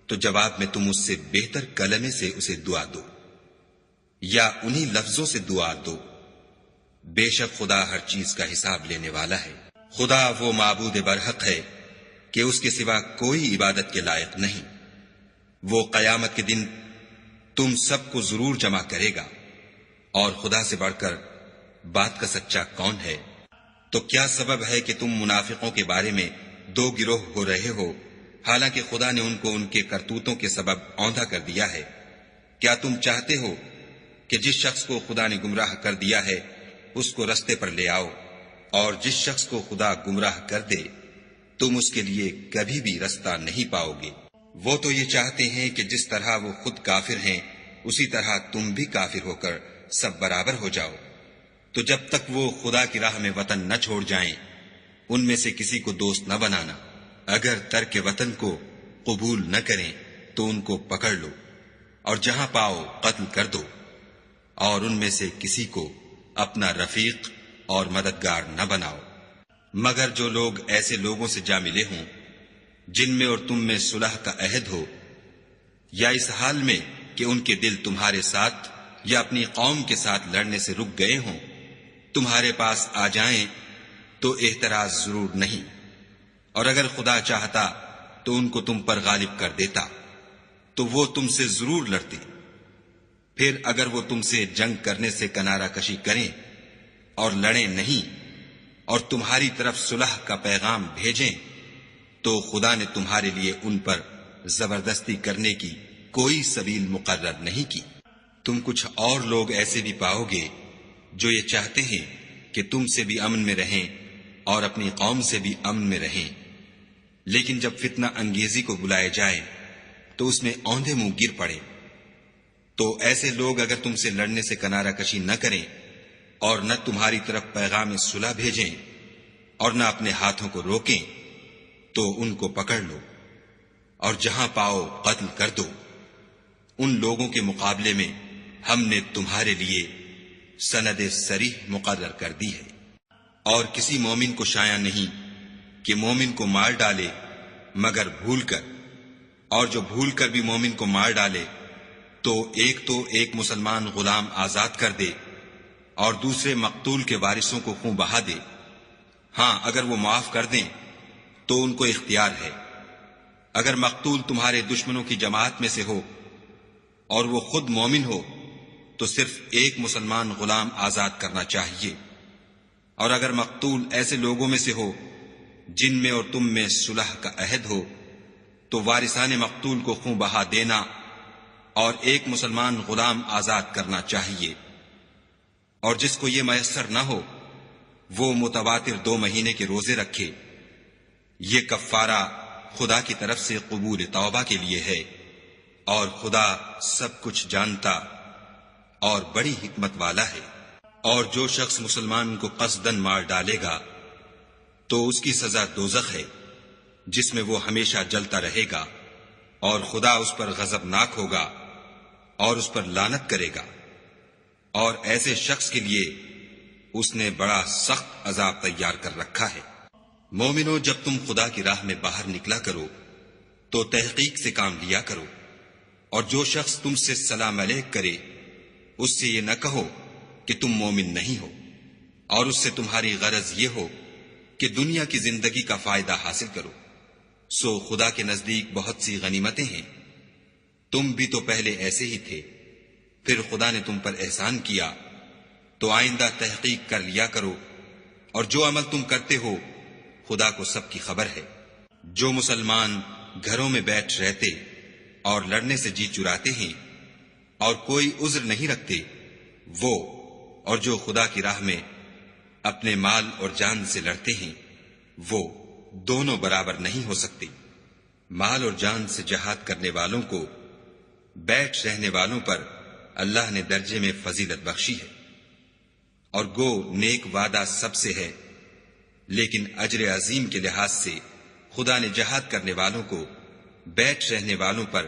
[SPEAKER 2] تو جواب میں تم اس سے بہتر کلمے سے اسے دعا دو، یا انہی لفظوں سے دعا دو، بے شک خدا ہر چیز کا حساب لینے والا ہے۔ خدا وہ معبود برحق ہے کہ اس کے سوا کوئی عبادت کے لائق نہیں۔ وہ قیامت کے دن تم سب کو ضرور جمع کرے گا، اور خدا سے بڑھ کر بات کا سچا کون ہے؟ تو کیا سبب ہے کہ تم منافقوں کے بارے میں دو گروہ ہو رہے ہو، حالانکہ خدا نے ان کو ان کے کرتوتوں کے سبب اوندھا کر دیا ہے؟ کیا تم چاہتے ہو کہ جس شخص کو خدا نے گمراہ کر دیا ہے اس کو رستے پر لے آؤ، اور جس شخص کو خدا گمراہ کر دے تم اس کے لیے کبھی بھی رستہ نہیں پاؤ گے؟ وہ تو یہ چاہتے ہیں کہ جس طرح وہ خود کافر ہیں اسی طرح تم بھی کافر ہو کر سب برابر ہو جاؤ۔ تو جب تک وہ خدا کی راہ میں وطن نہ چھوڑ جائیں ان میں سے کسی کو دوست نہ بنانا۔ اگر ترک وطن کو قبول نہ کریں تو ان کو پکڑ لو، اور جہاں پاؤ قتل کر دو، اور ان میں سے کسی کو اپنا رفیق اور مددگار نہ بناؤ، مگر جو لوگ ایسے لوگوں سے جا ملے ہوں جن میں اور تم میں صلح کا عہد ہو، یا اس حال میں کہ ان کے دل تمہارے ساتھ یا اپنی قوم کے ساتھ لڑنے سے رک گئے ہوں، تمہارے پاس آ جائیں تو اعتراض ضرور نہیں، اور اگر خدا چاہتا تو ان کو تم پر غالب کر دیتا تو وہ تم سے ضرور لڑتے۔ پھر اگر وہ تم سے جنگ کرنے سے کنارہ کشی کریں اور لڑیں نہیں اور تمہاری طرف صلح کا پیغام بھیجیں تو خدا نے تمہارے لیے ان پر زبردستی کرنے کی کوئی سبیل مقرر نہیں کی۔ تم کچھ اور لوگ ایسے بھی پاؤ گے جو یہ چاہتے ہیں کہ تم سے بھی امن میں رہیں اور اپنی قوم سے بھی امن میں رہیں، لیکن جب فتنہ انگیزی کو بلائے جائے تو اس میں اوندھے منہ گر پڑے۔ تو ایسے لوگ اگر تم سے لڑنے سے کنارہ کشی نہ کریں اور نہ تمہاری طرف پیغام صلح بھیجیں اور نہ اپنے ہاتھوں کو روکیں تو ان کو پکڑ لو، اور جہاں پاؤ قتل کر دو۔ ان لوگوں کے مقابلے میں ہم نے تمہارے لیے سند صریح مقرر کر دی ہے، اور کسی مومن کو شایع نہیں کہ مومن کو مار ڈالے مگر بھول کر، اور جو بھول کر بھی مومن کو مار ڈالے تو ایک مسلمان غلام آزاد کر دے اور دوسرے مقتول کے وارثوں کو خون بہا دے۔ ہاں اگر وہ معاف کر دیں تو ان کو اختیار ہے۔ اگر مقتول تمہارے دشمنوں کی جماعت میں سے ہو اور وہ خود مومن ہو تو صرف ایک مسلمان غلام آزاد کرنا چاہیے، اور اگر مقتول ایسے لوگوں میں سے ہو جن میں اور تم میں صلح کا عہد ہو تو وارثان مقتول کو خوں بہا دینا اور ایک مسلمان غلام آزاد کرنا چاہیے، اور جس کو یہ میسر نہ ہو وہ متواتر 2 مہینے کے روزے رکھے۔ یہ کفارہ خدا کی طرف سے قبول توبہ کے لیے ہے، اور خدا سب کچھ جانتا اور بڑی حکمت والا ہے۔ اور جو شخص مسلمان کو قصدن مار ڈالے گا تو اس کی سزا دوزخ ہے، جس میں وہ ہمیشہ جلتا رہے گا، اور خدا اس پر غضبناک ہوگا اور اس پر لعنت کرے گا، اور ایسے شخص کے لیے اس نے بڑا سخت عذاب تیار کر رکھا ہے۔ مومنو، جب تم خدا کی راہ میں باہر نکلا کرو تو تحقیق سے کام لیا کرو، اور جو شخص تم سے سلام علیک کرے اس سے یہ نہ کہو کہ تم مومن نہیں ہو، اور اس سے تمہاری غرض یہ ہو کہ دنیا کی زندگی کا فائدہ حاصل کرو۔ سو خدا کے نزدیک بہت سی غنیمتیں ہیں، تم بھی تو پہلے ایسے ہی تھے، پھر خدا نے تم پر احسان کیا، تو آئندہ تحقیق کر لیا کرو، اور جو عمل تم کرتے ہو خدا کو سب کی خبر ہے۔ جو مسلمان گھروں میں بیٹھ رہتے اور لڑنے سے جی چراتے ہیں اور کوئی عذر نہیں رکھتے، وہ اور جو خدا کی راہ میں اپنے مال اور جان سے لڑتے ہیں وہ دونوں برابر نہیں ہو سکتے۔ مال اور جان سے جہاد کرنے والوں کو بیٹھ رہنے والوں پر اللہ نے درجے میں فضیلت بخشی ہے، اور گو نیک وعدہ سب سے ہے، لیکن اجر عظیم کے لحاظ سے خدا نے جہاد کرنے والوں کو بیٹھ رہنے والوں پر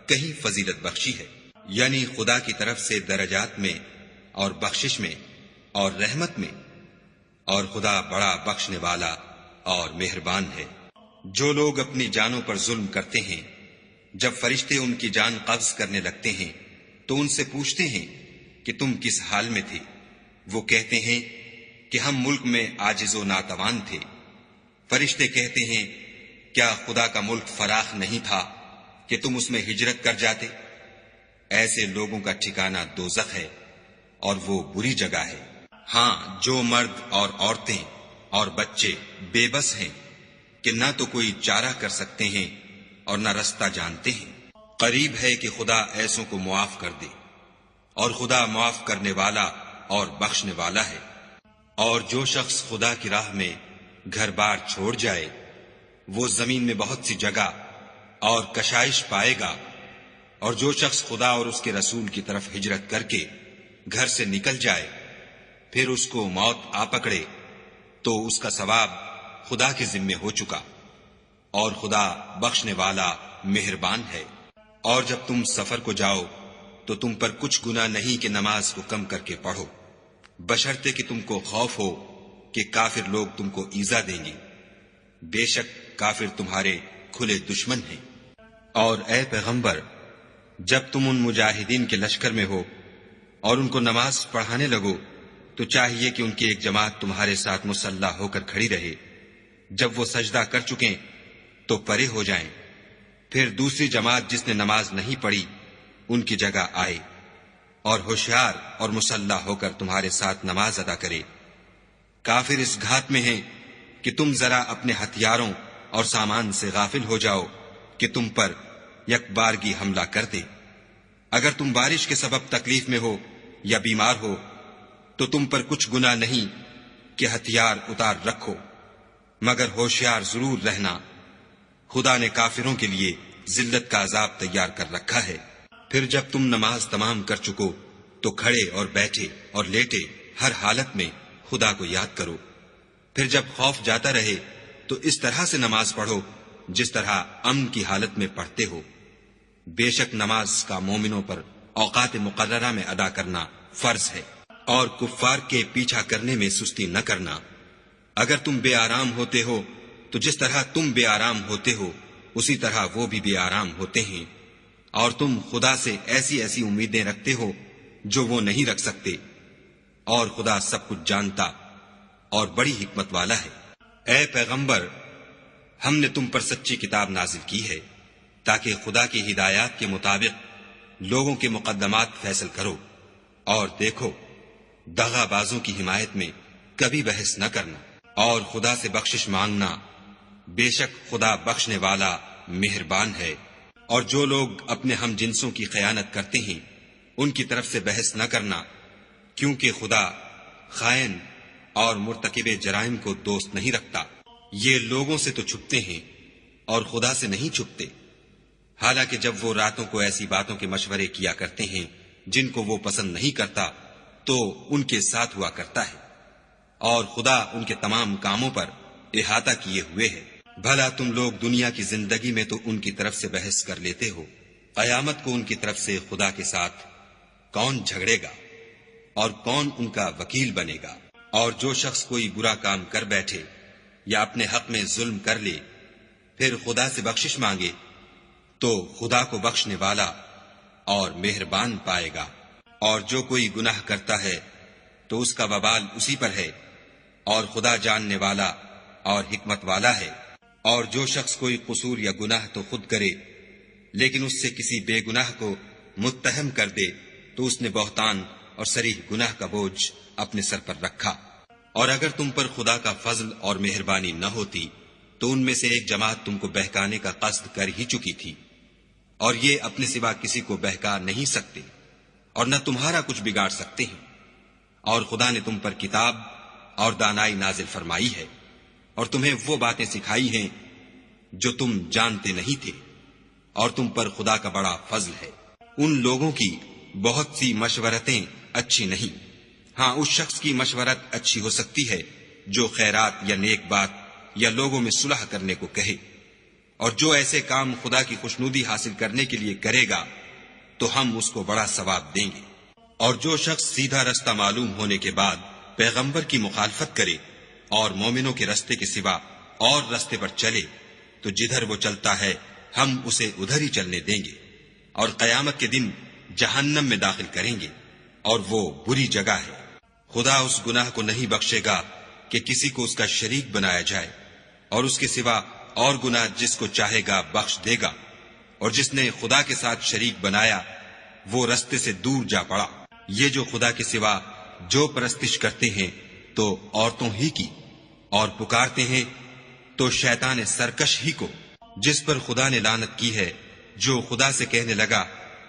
[SPEAKER 2] کہیں فضیلت بخشی ہے، یعنی خدا کی طرف سے درجات میں اور بخشش میں اور رحمت میں، اور خدا بڑا بخشنے والا اور مہربان ہے۔ جو لوگ اپنی جانوں پر ظلم کرتے ہیں، جب فرشتے ان کی جان قبض کرنے لگتے ہیں تو ان سے پوچھتے ہیں کہ تم کس حال میں تھے؟ وہ کہتے ہیں کہ ہم ملک میں عاجز و ناتوان تھے۔ فرشتے کہتے ہیں کیا خدا کا ملک فراخ نہیں تھا کہ تم اس میں ہجرت کر جاتے؟ ایسے لوگوں کا ٹھکانہ دوزخ ہے، اور وہ بری جگہ ہے۔ ہاں، جو مرد اور عورتیں اور بچے بے بس ہیں کہ نہ تو کوئی چارہ کر سکتے ہیں اور نہ رستہ جانتے ہیں، قریب ہے کہ خدا ایسوں کو معاف کر دے، اور خدا معاف کرنے والا اور بخشنے والا ہے۔ اور جو شخص خدا کی راہ میں گھر بار چھوڑ جائے وہ زمین میں بہت سی جگہ اور کشائش پائے گا، اور جو شخص خدا اور اس کے رسول کی طرف ہجرت کر کے گھر سے نکل جائے پھر اس کو موت آ پکڑے تو اس کا ثواب خدا کے ذمے ہو چکا، اور خدا بخشنے والا مہربان ہے۔ اور جب تم سفر کو جاؤ تو تم پر کچھ گناہ نہیں کہ نماز کو کم کر کے پڑھو، بشرطے کہ تم کو خوف ہو کہ کافر لوگ تم کو ایذا دیں گے، بے شک کافر تمہارے کھلے دشمن ہیں۔ اور اے پیغمبر، جب تم ان مجاہدین کے لشکر میں ہو اور ان کو نماز پڑھانے لگو تو چاہیے کہ ان کی ایک جماعت تمہارے ساتھ مسلح ہو کر کھڑی رہے، جب وہ سجدہ کر چکیں تو پرے ہو جائیں، پھر دوسری جماعت جس نے نماز نہیں پڑھی ان کی جگہ آئے، اور ہوشیار اور مسلح ہو کر تمہارے ساتھ نماز ادا کرے۔ کافر اس گھات میں ہیں کہ تم ذرا اپنے ہتھیاروں اور سامان سے غافل ہو جاؤ کہ تم پر یک بارگی حملہ کر دے۔ اگر تم بارش کے سبب تکلیف میں ہو یا بیمار ہو تو تم پر کچھ گناہ نہیں کہ ہتھیار اتار رکھو، مگر ہوشیار ضرور رہنا، خدا نے کافروں کے لیے ذلت کا عذاب تیار کر رکھا ہے۔ پھر جب تم نماز تمام کر چکو تو کھڑے اور بیٹھے اور لیٹے ہر حالت میں خدا کو یاد کرو، پھر جب خوف جاتا رہے تو اس طرح سے نماز پڑھو جس طرح امن کی حالت میں پڑھتے ہو۔ بے شک نماز کا مومنوں پر اوقات مقررہ میں ادا کرنا فرض ہے، اور کفار کے پیچھا کرنے میں سستی نہ کرنا۔ اگر تم بے آرام ہوتے ہو تو جس طرح تم بے آرام ہوتے ہو اسی طرح وہ بھی بے آرام ہوتے ہیں، اور تم خدا سے ایسی ایسی امیدیں رکھتے ہو جو وہ نہیں رکھ سکتے، اور خدا سب کچھ جانتا اور بڑی حکمت والا ہے۔ اے پیغمبر، ہم نے تم پر سچی کتاب نازل کی ہے تاکہ خدا کی ہدایات کے مطابق لوگوں کے مقدمات فیصل کرو، اور دیکھو، دغا بازوں کی حمایت میں کبھی بحث نہ کرنا، اور خدا سے بخشش مانگنا، بے شک خدا بخشنے والا مہربان ہے۔ اور جو لوگ اپنے ہم جنسوں کی خیانت کرتے ہیں ان کی طرف سے بحث نہ کرنا، کیونکہ خدا خائن اور مرتکب جرائم کو دوست نہیں رکھتا۔ یہ لوگوں سے تو چھپتے ہیں اور خدا سے نہیں چھپتے، حالانکہ جب وہ راتوں کو ایسی باتوں کے مشورے کیا کرتے ہیں جن کو وہ پسند نہیں کرتا تو ان کے ساتھ ہوا کرتا ہے، اور خدا ان کے تمام کاموں پر احاطہ کیے ہوئے ہے۔ بھلا تم لوگ دنیا کی زندگی میں تو ان کی طرف سے بحث کر لیتے ہو، قیامت کو ان کی طرف سے خدا کے ساتھ کون جھگڑے گا اور کون ان کا وکیل بنے گا؟ اور جو شخص کوئی برا کام کر بیٹھے یا اپنے حق میں ظلم کر لے پھر خدا سے بخشش مانگے تو خدا کو بخشنے والا اور مہربان پائے گا۔ اور جو کوئی گناہ کرتا ہے تو اس کا وبال اسی پر ہے، اور خدا جاننے والا اور حکمت والا ہے۔ اور جو شخص کوئی قصور یا گناہ تو خود کرے لیکن اس سے کسی بے گناہ کو متہم کر دے تو اس نے بہتان اور صریح گناہ کا بوجھ اپنے سر پر رکھا۔ اور اگر تم پر خدا کا فضل اور مہربانی نہ ہوتی تو ان میں سے ایک جماعت تم کو بہکانے کا قصد کر ہی چکی تھی، اور یہ اپنے سوا کسی کو بہکا نہیں سکتے اور نہ تمہارا کچھ بگاڑ سکتے ہیں۔ اور خدا نے تم پر کتاب اور دانائی نازل فرمائی ہے اور تمہیں وہ باتیں سکھائی ہیں جو تم جانتے نہیں تھے، اور تم پر خدا کا بڑا فضل ہے۔ ان لوگوں کی بہت سی مشورتیں اچھی نہیں، ہاں اس شخص کی مشورت اچھی ہو سکتی ہے جو خیرات یا نیک بات یا لوگوں میں صلح کرنے کو کہے، اور جو ایسے کام خدا کی خوشنودی حاصل کرنے کے لیے کرے گا تو ہم اس کو بڑا ثواب دیں گے۔ اور جو شخص سیدھا رستہ معلوم ہونے کے بعد پیغمبر کی مخالفت کرے اور مومنوں کے رستے کے سوا اور رستے پر چلے تو جدھر وہ چلتا ہے ہم اسے ادھر ہی چلنے دیں گے، اور قیامت کے دن جہنم میں داخل کریں گے، اور وہ بری جگہ ہے۔ خدا اس گناہ کو نہیں بخشے گا کہ کسی کو اس کا شریک بنایا جائے، اور اس کے سوا اور گناہ جس کو چاہے گا بخش دے گا، اور جس نے خدا کے ساتھ شریک بنایا وہ رستے سے دور جا پڑا۔ یہ جو خدا کے سوا جو پرستش کرتے ہیں تو عورتوں ہی کی، اور پکارتے ہیں تو شیطان سرکش ہی کو، جس پر خدا نے لعنت کی ہے، جو خدا سے کہنے لگا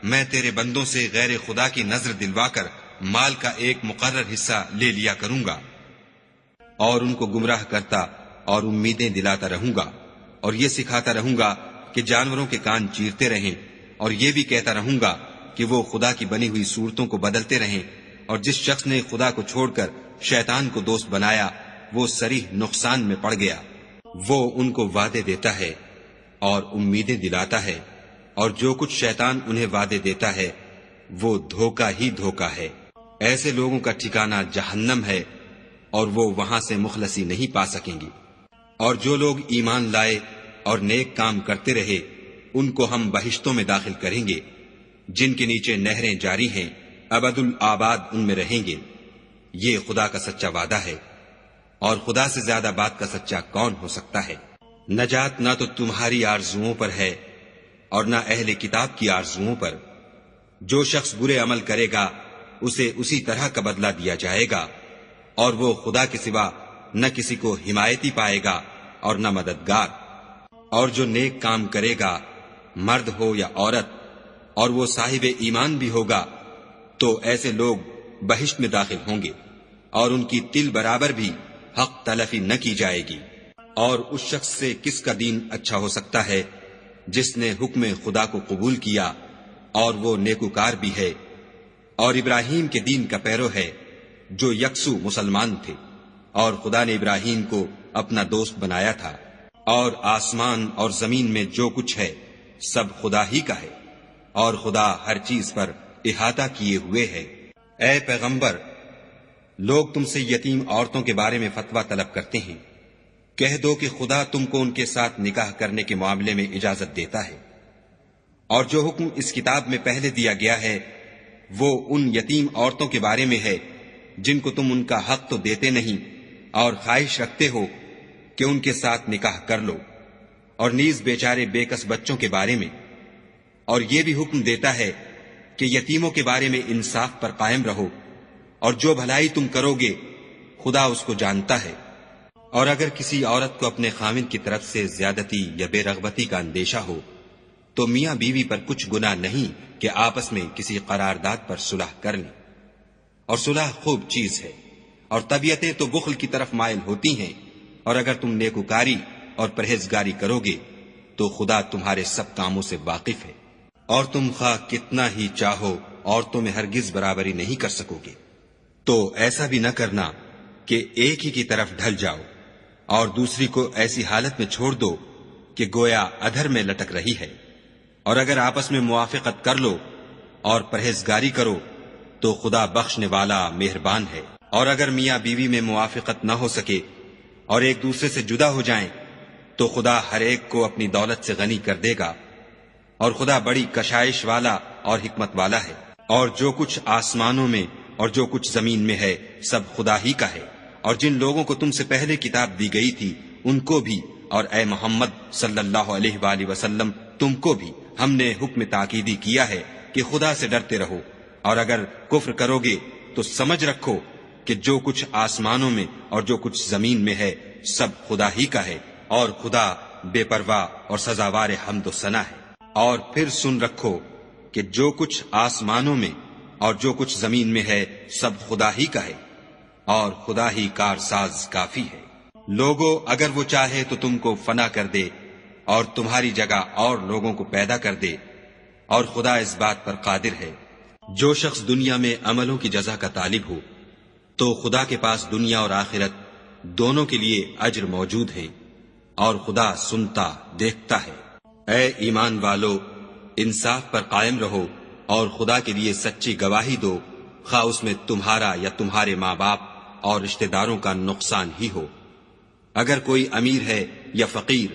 [SPEAKER 2] میں تیرے بندوں سے غیر خدا کی نظر دلوا کر مال کا ایک مقرر حصہ لے لیا کروں گا، اور ان کو گمراہ کرتا اور امیدیں دلاتا رہوں گا، اور یہ سکھاتا رہوں گا کہ جانوروں کے کان چیرتے رہیں، اور یہ بھی کہتا رہوں گا کہ وہ خدا کی بنی ہوئی صورتوں کو بدلتے رہیں، اور جس شخص نے خدا کو چھوڑ کر شیطان کو دوست بنایا وہ صریح نقصان میں پڑ گیا۔ وہ ان کو وعدے دیتا ہے اور امیدیں دلاتا ہے، اور جو کچھ شیطان انہیں وعدے دیتا ہے وہ دھوکہ ہی دھوکہ ہے۔ ایسے لوگوں کا ٹھکانہ جہنم ہے، اور وہ وہاں سے مخلصی نہیں پا سکیں گے۔ اور جو لوگ ایمان لائے اور نیک کام کرتے رہے ان کو ہم بہشتوں میں داخل کریں گے جن کے نیچے نہریں جاری ہیں، ابد الآباد ان میں رہیں گے۔ یہ خدا کا سچا وعدہ ہے، اور خدا سے زیادہ بات کا سچا کون ہو سکتا ہے؟ نجات نہ تو تمہاری آرزوؤں پر ہے اور نہ اہل کتاب کی آرزوؤں پر۔ جو شخص برے عمل کرے گا اسے اسی طرح کا بدلہ دیا جائے گا، اور وہ خدا کے سوا نہ کسی کو حمایتی پائے گا اور نہ مددگار۔ اور جو نیک کام کرے گا مرد ہو یا عورت اور وہ صاحب ایمان بھی ہوگا تو ایسے لوگ بہشت میں داخل ہوں گے، اور ان کی تل برابر بھی حق تلفی نہ کی جائے گی۔ اور اس شخص سے کس کا دین اچھا ہو سکتا ہے جس نے حکم خدا کو قبول کیا اور وہ نیکوکار بھی ہے، اور ابراہیم کے دین کا پیرو ہے جو یکسو مسلمان تھے، اور خدا نے ابراہیم کو اپنا دوست بنایا تھا۔ اور آسمان اور زمین میں جو کچھ ہے سب خدا ہی کا ہے، اور خدا ہر چیز پر احاطہ کیے ہوئے ہے۔ اے پیغمبر، لوگ تم سے یتیم عورتوں کے بارے میں فتویٰ طلب کرتے ہیں، کہہ دو کہ خدا تم کو ان کے ساتھ نکاح کرنے کے معاملے میں اجازت دیتا ہے، اور جو حکم اس کتاب میں پہلے دیا گیا ہے وہ ان یتیم عورتوں کے بارے میں ہے جن کو تم ان کا حق تو دیتے نہیں اور خواہش رکھتے ہو کہ ان کے ساتھ نکاح کر لو، اور نیز بیچارے بے کس بچوں کے بارے میں۔ اور یہ بھی حکم دیتا ہے کہ یتیموں کے بارے میں انصاف پر قائم رہو، اور جو بھلائی تم کرو گے خدا اس کو جانتا ہے۔ اور اگر کسی عورت کو اپنے خاوند کی طرف سے زیادتی یا بے رغبتی کا اندیشہ ہو تو میاں بیوی پر کچھ گناہ نہیں کہ آپس میں کسی قرارداد پر صلح کر لیں، اور صلح خوب چیز ہے، اور طبیعتیں تو بخل کی طرف مائل ہوتی ہیں، اور اگر تم نیکوکاری اور پرہیزگاری کرو گے تو خدا تمہارے سب کاموں سے واقف ہے، اور تم خواہ کتنا ہی چاہو عورتوں میں ہرگز برابری نہیں کر سکو گے۔ تو ایسا بھی نہ کرنا کہ ایک ہی کی طرف ڈھل جاؤ اور دوسری کو ایسی حالت میں چھوڑ دو کہ گویا ادھر میں لٹک رہی ہے، اور اگر آپس میں موافقت کر لو اور پرہیزگاری کرو تو خدا بخشنے والا مہربان ہے۔ اور اگر میاں بیوی میں موافقت نہ ہو سکے اور ایک دوسرے سے جدا ہو جائیں تو خدا ہر ایک کو اپنی دولت سے غنی کر دے گا، اور خدا بڑی کشائش والا اور حکمت والا ہے۔ اور جو کچھ آسمانوں میں اور جو کچھ زمین میں ہے سب خدا ہی کا ہے، اور جن لوگوں کو تم سے پہلے کتاب دی گئی تھی ان کو بھی، اور اے محمد صلی اللہ علیہ وآلہ وسلم تم کو بھی ہم نے حکم تاکیدی کیا ہے کہ خدا سے ڈرتے رہو، اور اگر کفر کرو گے تو سمجھ رکھو کہ جو کچھ آسمانوں میں اور جو کچھ زمین میں ہے سب خدا ہی کا ہے، اور خدا بے پرواہ اور سزاوار حمد و ثنا ہے۔ اور پھر سن رکھو کہ جو کچھ آسمانوں میں اور جو کچھ زمین میں ہے سب خدا ہی کا ہے، اور خدا ہی کارساز کافی ہے۔ لوگو اگر وہ چاہے تو تم کو فنا کر دے اور تمہاری جگہ اور لوگوں کو پیدا کر دے، اور خدا اس بات پر قادر ہے۔ جو شخص دنیا میں عملوں کی جزا کا طالب ہو تو خدا کے پاس دنیا اور آخرت دونوں کے لیے اجر موجود ہے، اور خدا سنتا دیکھتا ہے۔ اے ایمان والو، انصاف پر قائم رہو اور خدا کے لیے سچی گواہی دو، خواہ اس میں تمہارا یا تمہارے ماں باپ اور رشتہ داروں کا نقصان ہی ہو۔ اگر کوئی امیر ہے یا فقیر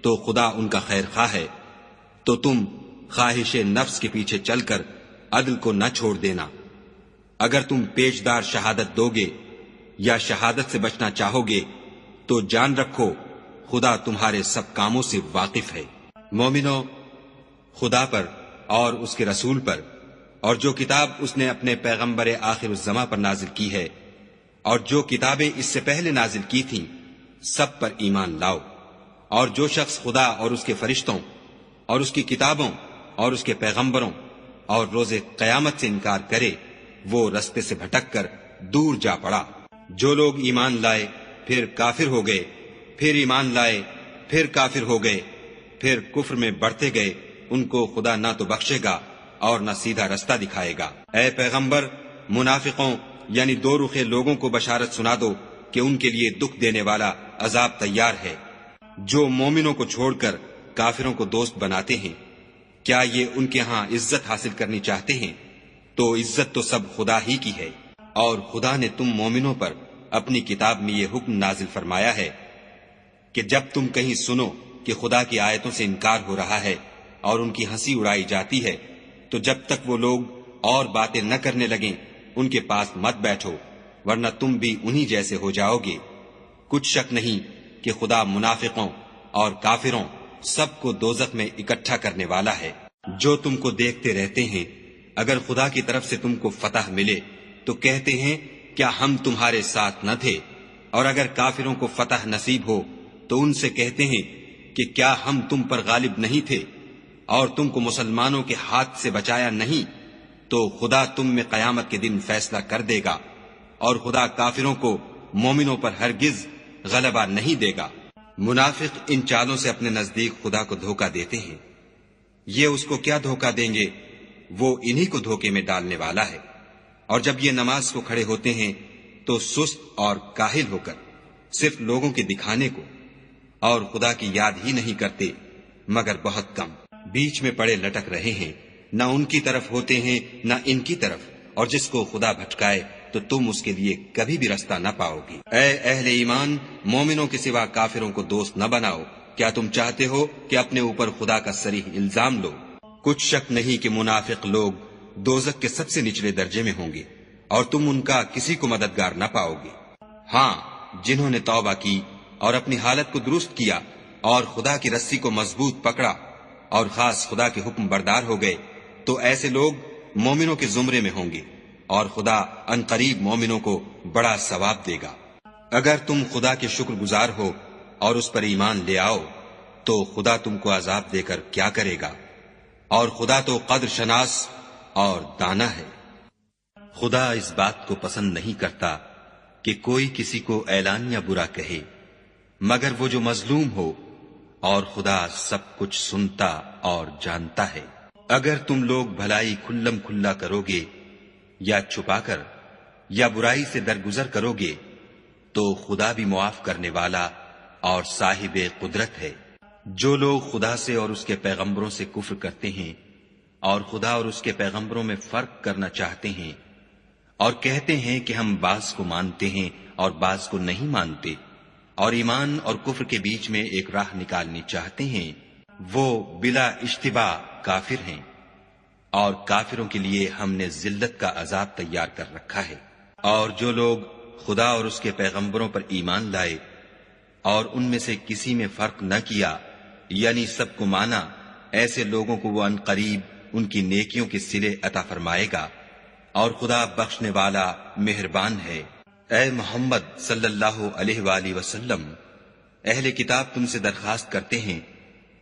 [SPEAKER 2] تو خدا ان کا خیر خواہ ہے، تو تم خواہش نفس کے پیچھے چل کر عدل کو نہ چھوڑ دینا۔ اگر تم پیشدار شہادت دو گے یا شہادت سے بچنا چاہو گے تو جان رکھو خدا تمہارے سب کاموں سے واقف ہے۔ مومنو، خدا پر اور اس کے رسول پر اور جو کتاب اس نے اپنے پیغمبر آخر الزماں پر نازل کی ہے اور جو کتابیں اس سے پہلے نازل کی تھیں سب پر ایمان لاؤ۔ اور جو شخص خدا اور اس کے فرشتوں اور اس کی کتابوں اور اس کے پیغمبروں اور روز قیامت سے انکار کرے وہ رستے سے بھٹک کر دور جا پڑا۔ جو لوگ ایمان لائے پھر کافر ہو گئے، پھر ایمان لائے پھر کافر ہو گئے، پھر کفر میں بڑھتے گئے، ان کو خدا نہ تو بخشے گا اور نہ سیدھا رستہ دکھائے گا۔ اے پیغمبر، منافقوں یعنی دو رخے لوگوں کو بشارت سنا دو کہ ان کے لیے دکھ دینے والا عذاب تیار ہے۔ جو مومنوں کو چھوڑ کر کافروں کو دوست بناتے ہیں، کیا یہ ان کے ہاں عزت حاصل کرنی چاہتے ہیں؟ تو عزت تو سب خدا ہی کی ہے۔ اور خدا نے تم مومنوں پر اپنی کتاب میں یہ حکم نازل فرمایا ہے کہ جب تم کہیں سنو کہ خدا کی آیتوں سے انکار ہو رہا ہے اور ان کی ہنسی اڑائی جاتی ہے تو جب تک وہ لوگ اور باتیں نہ کرنے لگیں ان کے پاس مت بیٹھو، ورنہ تم بھی انہی جیسے ہو جاؤ گے۔ کچھ شک نہیں کہ خدا منافقوں اور کافروں سب کو دوزخ میں اکٹھا کرنے والا ہے۔ جو تم کو دیکھتے رہتے ہیں، اگر خدا کی طرف سے تم کو فتح ملے تو کہتے ہیں کیا ہم تمہارے ساتھ نہ تھے، اور اگر کافروں کو فتح نصیب ہو تو ان سے کہتے ہیں کہ کیا ہم تم پر غالب نہیں تھے اور تم کو مسلمانوں کے ہاتھ سے بچایا نہیں؟ تو خدا تم میں قیامت کے دن فیصلہ کر دے گا، اور خدا کافروں کو مومنوں پر ہرگز غلبہ نہیں دے گا۔ منافق ان چالوں سے اپنے نزدیک خدا کو دھوکہ دیتے ہیں۔ یہ اس کو کیا دھوکہ دیں گے؟ وہ انہی کو دھوکے میں ڈالنے والا ہے۔ اور جب یہ نماز کو کھڑے ہوتے ہیں تو سست اور کاہل ہو کر صرف لوگوں کے دکھانے کو اور خدا کی یاد ہی نہیں کرتے مگر بہت کم، بیچ میں پڑے لٹک رہے ہیں، نہ ان کی طرف ہوتے ہیں نہ ان کی طرف، اور جس کو خدا بھٹکائے تو تم اس کے لیے کبھی بھی رستہ نہ پاؤ گی۔ اے اہل ایمان، مومنوں کے سوا کافروں کو دوست نہ بناؤ۔ کیا تم چاہتے ہو کہ اپنے اوپر خدا کا صریح الزام لو؟ کچھ شک نہیں کہ منافق لوگ دوزخ کے سب سے نچلے درجے میں ہوں گے، اور تم ان کا کسی کو مددگار نہ پاؤ گے۔ ہاں، جنہوں نے توبہ کی اور اپنی حالت کو درست کیا اور خدا کی رسی کو مضبوط پکڑا اور خاص خدا کے حکم بردار ہو گئے، تو ایسے لوگ مومنوں کے زمرے میں ہوں گے اور خدا عنقریب مومنوں کو بڑا ثواب دے گا۔ اگر تم خدا کے شکر گزار ہو اور اس پر ایمان لے آؤ تو خدا تم کو عذاب دے کر کیا کرے گا، اور خدا تو قدر شناس اور دانا ہے۔ خدا اس بات کو پسند نہیں کرتا کہ کوئی کسی کو اعلانیہ برا کہے مگر وہ جو مظلوم ہو، اور خدا سب کچھ سنتا اور جانتا ہے۔ اگر تم لوگ بھلائی کھلم کھلا کرو گے یا چھپا کر یا برائی سے درگزر کرو گے تو خدا بھی معاف کرنے والا اور صاحب قدرت ہے۔ جو لوگ خدا سے اور اس کے پیغمبروں سے کفر کرتے ہیں اور خدا اور اس کے پیغمبروں میں فرق کرنا چاہتے ہیں اور کہتے ہیں کہ ہم بعض کو مانتے ہیں اور بعض کو نہیں مانتے، اور ایمان اور کفر کے بیچ میں ایک راہ نکالنی چاہتے ہیں، وہ بلا اشتباہ کافر ہیں، اور کافروں کے لیے ہم نے ذلت کا عذاب تیار کر رکھا ہے۔ اور جو لوگ خدا اور اس کے پیغمبروں پر ایمان لائے اور ان میں سے کسی میں فرق نہ کیا، یعنی سب کو مانا، ایسے لوگوں کو وہ عنقریب ان کی نیکیوں کے صلے عطا فرمائے گا، اور خدا بخشنے والا مہربان ہے۔ اے محمد صلی اللہ علیہ وآلہ وسلم، اہل کتاب تم سے درخواست کرتے ہیں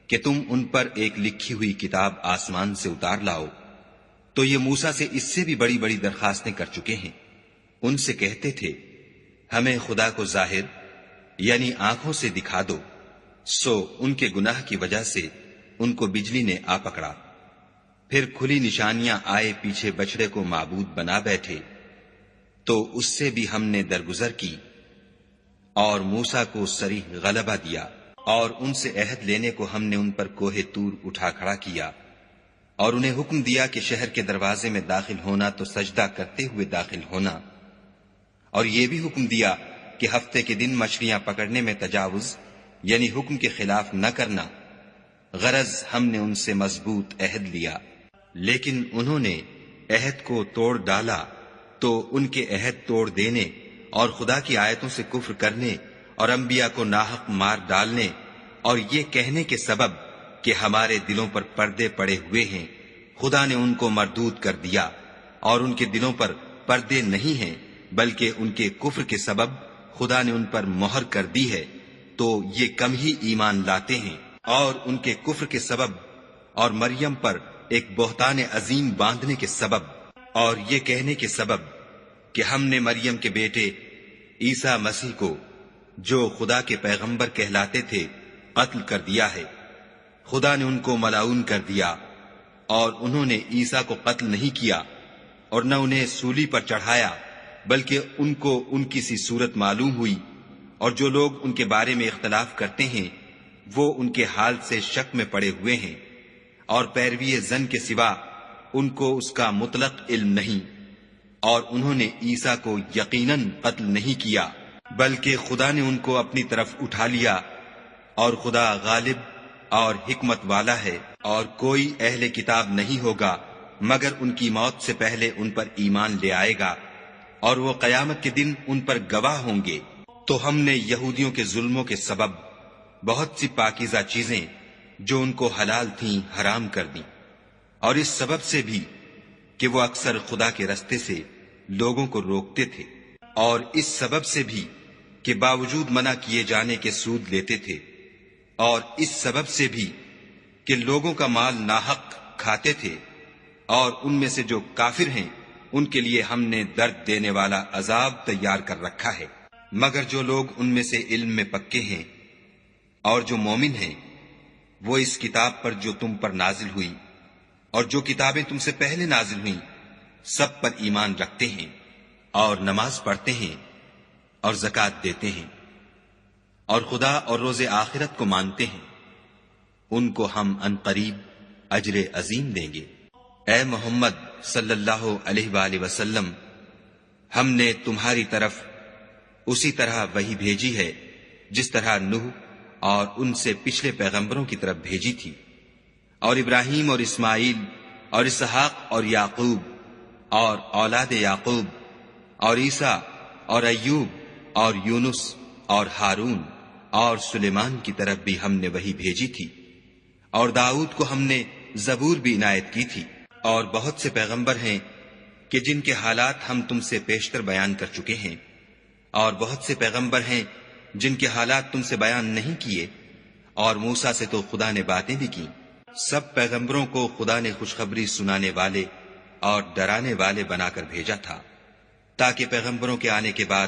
[SPEAKER 2] کہ تم ان پر ایک لکھی ہوئی کتاب آسمان سے اتار لاؤ، تو یہ موسیٰ سے اس سے بھی بڑی بڑی درخواستیں کر چکے ہیں۔ ان سے کہتے تھے ہمیں خدا کو ظاہر یعنی آنکھوں سے دکھا دو، سو ان کے گناہ کی وجہ سے ان کو بجلی نے آ پکڑا، پھر کھلی نشانیاں آئے پیچھے بچڑے کو معبود بنا بیٹھے، تو اس سے بھی ہم نے درگزر کی اور موسیٰ کو صریح غلبہ دیا، اور ان سے عہد لینے کو ہم نے ان پر کوہ طور اٹھا کھڑا کیا، اور انہیں حکم دیا کہ شہر کے دروازے میں داخل ہونا تو سجدہ کرتے ہوئے داخل ہونا، اور یہ بھی حکم دیا کہ ہفتے کے دن مچھلیاں پکڑنے میں تجاوز یعنی حکم کے خلاف نہ کرنا، غرض ہم نے ان سے مضبوط عہد لیا، لیکن انہوں نے عہد کو توڑ ڈالا، تو ان کے عہد توڑ دینے اور خدا کی آیتوں سے کفر کرنے اور انبیاء کو ناحق مار ڈالنے اور یہ کہنے کے سبب کہ ہمارے دلوں پر پردے پڑے ہوئے ہیں، خدا نے ان کو مردود کر دیا، اور ان کے دلوں پر پردے نہیں ہیں بلکہ ان کے کفر کے سبب خدا نے ان پر مہر کر دی ہے، تو یہ کم ہی ایمان لاتے ہیں۔ اور ان کے کفر کے سبب اور مریم پر ایک بہتان عظیم باندھنے کے سبب اور یہ کہنے کے سبب کہ ہم نے مریم کے بیٹے عیسیٰ مسیح کو جو خدا کے پیغمبر کہلاتے تھے قتل کر دیا ہے، خدا نے ان کو ملعون کر دیا، اور انہوں نے عیسیٰ کو قتل نہیں کیا اور نہ انہیں سولی پر چڑھایا، بلکہ ان کو ان کی سی صورت معلوم ہوئی، اور جو لوگ ان کے بارے میں اختلاف کرتے ہیں وہ ان کے حال سے شک میں پڑے ہوئے ہیں، اور پیروی زن کے سوا ان کو اس کا مطلق علم نہیں، اور انہوں نے عیسیٰ کو یقیناً قتل نہیں کیا بلکہ خدا نے ان کو اپنی طرف اٹھا لیا، اور خدا غالب اور حکمت والا ہے، اور کوئی اہل کتاب نہیں ہوگا مگر ان کی موت سے پہلے ان پر ایمان لے آئے گا، اور وہ قیامت کے دن ان پر گواہ ہوں گے۔ تو ہم نے یہودیوں کے ظلموں کے سبب بہت سی پاکیزہ چیزیں جو ان کو حلال تھیں حرام کر دیں، اور اس سبب سے بھی کہ وہ اکثر خدا کے رستے سے لوگوں کو روکتے تھے، اور اس سبب سے بھی کہ باوجود منع کیے جانے کے سود لیتے تھے، اور اس سبب سے بھی کہ لوگوں کا مال ناحق کھاتے تھے، اور ان میں سے جو کافر ہیں ان کے لیے ہم نے درد دینے والا عذاب تیار کر رکھا ہے۔ مگر جو لوگ ان میں سے علم میں پکے ہیں اور جو مومن ہیں، وہ اس کتاب پر جو تم پر نازل ہوئی اور جو کتابیں تم سے پہلے نازل ہوئیں سب پر ایمان رکھتے ہیں، اور نماز پڑھتے ہیں اور زکوٰۃ دیتے ہیں، اور خدا اور روز آخرت کو مانتے ہیں، ان کو ہم عنقریب اجر عظیم دیں گے۔ اے محمد صلی اللہ علیہ وآلہ وسلم، ہم نے تمہاری طرف اسی طرح وحی بھیجی ہے جس طرح نوح اور ان سے پچھلے پیغمبروں کی طرف بھیجی تھی، اور ابراہیم اور اسماعیل اور اسحاق اور یعقوب اور اولاد یعقوب اور عیسیٰ اور ایوب اور یونس اور ہارون اور سلیمان کی طرف بھی ہم نے وحی بھیجی تھی، اور داؤد کو ہم نے زبور بھی عنایت کی تھی، اور بہت سے پیغمبر ہیں کہ جن کے حالات ہم تم سے پیشتر بیان کر چکے ہیں، اور بہت سے پیغمبر ہیں جن کے حالات تم سے بیان نہیں کیے، اور موسیٰ سے تو خدا نے باتیں بھی کی۔ سب پیغمبروں کو خدا نے خوشخبری سنانے والے اور ڈرانے والے بنا کر بھیجا تھا، تاکہ پیغمبروں کے آنے کے بعد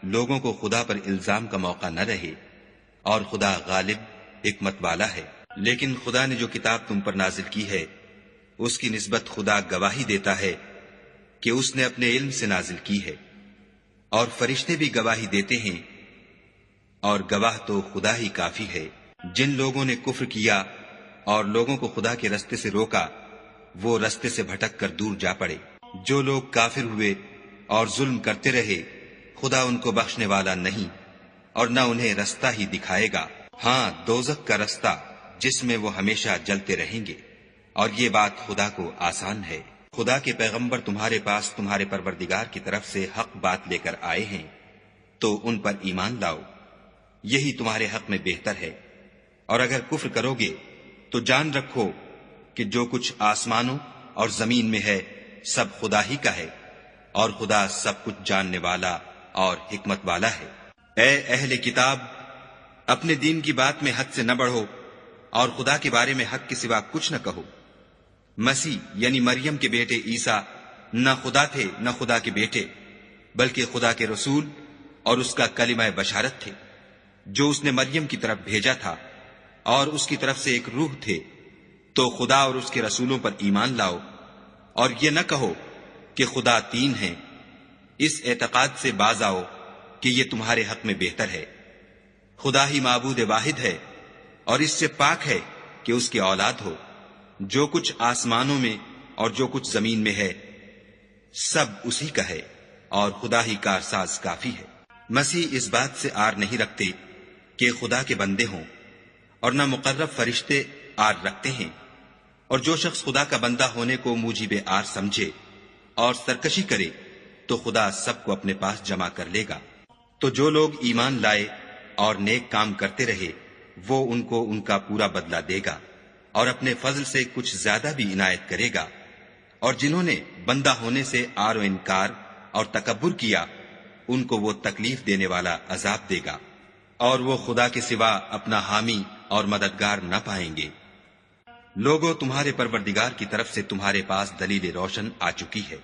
[SPEAKER 2] لوگوں کو خدا پر الزام کا موقع نہ رہے، اور خدا غالب حکمت والا ہے۔ لیکن خدا نے جو کتاب تم پر نازل کی ہے اس کی نسبت خدا گواہی دیتا ہے کہ اس نے اپنے علم سے نازل کی ہے، اور فرشتے بھی گواہی دیتے ہیں، اور گواہ تو خدا ہی کافی ہے۔ جن لوگوں نے کفر کیا اور لوگوں کو خدا کے رستے سے روکا، وہ رستے سے بھٹک کر دور جا پڑے۔ جو لوگ کافر ہوئے اور ظلم کرتے رہے، خدا ان کو بخشنے والا نہیں اور نہ انہیں رستہ ہی دکھائے گا، ہاں دوزخ کا رستہ جس میں وہ ہمیشہ جلتے رہیں گے، اور یہ بات خدا کو آسان ہے۔ خدا کے پیغمبر تمہارے پاس تمہارے پروردگار کی طرف سے حق بات لے کر آئے ہیں، تو ان پر ایمان لاؤ، یہی تمہارے حق میں بہتر ہے۔ اور اگر کفر کرو گے تو جان رکھو کہ جو کچھ آسمانوں اور زمین میں ہے سب خدا ہی کا ہے، اور خدا سب کچھ جاننے والا اور حکمت والا ہے۔ اے اہل کتاب، اپنے دین کی بات میں حد سے نہ بڑھو، اور خدا کے بارے میں حق کے سوا کچھ نہ کہو۔ مسیح یعنی مریم کے بیٹے عیسیٰ نہ خدا تھے نہ خدا کے بیٹے، بلکہ خدا کے رسول اور اس کا کلمہ بشارت تھے، جو اس نے مریم کی طرف بھیجا تھا، اور اس کی طرف سے ایک روح تھے۔ تو خدا اور اس کے رسولوں پر ایمان لاؤ، اور یہ نہ کہو کہ خدا تین ہیں۔ اس اعتقاد سے باز آؤ کہ یہ تمہارے حق میں بہتر ہے۔ خدا ہی معبود واحد ہے، اور اس سے پاک ہے کہ اس کی اولاد ہو۔ جو کچھ آسمانوں میں اور جو کچھ زمین میں ہے سب اسی کا ہے، اور خدا ہی کارساز کافی ہے۔ مسیح اس بات سے آر نہیں رکھتے کہ خدا کے بندے ہوں، اور نہ مقرب فرشتے آر رکھتے ہیں، اور جو شخص خدا کا بندہ ہونے کو موجب آر سمجھے اور سرکشی کرے تو خدا سب کو اپنے پاس جمع کر لے گا۔ تو جو لوگ ایمان لائے اور نیک کام کرتے رہے، وہ ان کو ان کا پورا بدلہ دے گا، اور اپنے فضل سے کچھ زیادہ بھی عنایت کرے گا۔ اور جنہوں نے بندہ ہونے سے آر و انکار اور تکبر کیا، ان کو وہ تکلیف دینے والا عذاب دے گا، اور وہ خدا کے سوا اپنا حامی اور مددگار نہ پائیں گے۔ لوگوں، تمہارے پروردگار کی طرف سے تمہارے پاس دلیل روشن آ چکی ہے،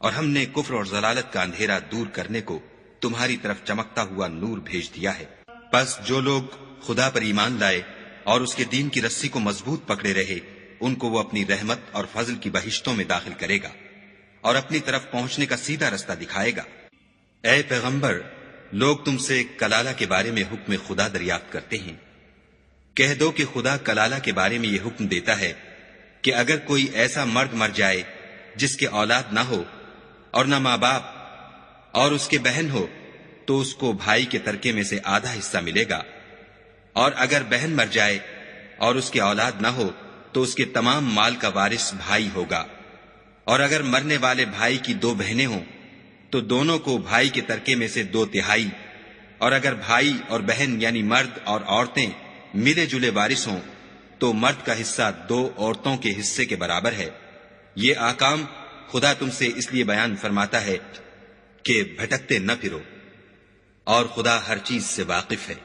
[SPEAKER 2] اور ہم نے کفر اور ضلالت کا اندھیرا دور کرنے کو تمہاری طرف چمکتا ہوا نور بھیج دیا ہے۔ پس جو لوگ خدا پر ایمان لائے اور اس کے دین کی رسی کو مضبوط پکڑے رہے، ان کو وہ اپنی رحمت اور فضل کی بہشتوں میں داخل کرے گا، اور اپنی طرف پہنچنے کا سیدھا رستہ دکھائے گا۔ اے پیغمبر، لوگ تم سے کلالہ کے بارے میں حکم خدا دریافت کرتے ہیں۔ کہہ دو کہ خدا کلالہ کے بارے میں یہ حکم دیتا ہے کہ اگر کوئی ایسا مرد مر جائے جس کے اولاد نہ ہو اور نہ ماں باپ اور اس کے بہن ہو، تو اس کو بھائی کے ترکے میں سے آدھا حصہ ملے گا، اور اگر بہن مر جائے اور اس کے اولاد نہ ہو تو اس کے تمام مال کا وارث بھائی ہوگا، اور اگر مرنے والے بھائی کی دو بہنیں ہوں تو دونوں کو بھائی کے ترکے میں سے 2/3، اور اگر بھائی اور بہن یعنی مرد اور عورتیں ملے جلے وارث ہوں تو مرد کا حصہ 2 عورتوں کے حصے کے برابر ہے۔ یہ احکام خدا تم سے اس لیے بیان فرماتا ہے کہ بھٹکتے نہ پھرو، اور خدا ہر چیز سے واقف ہے۔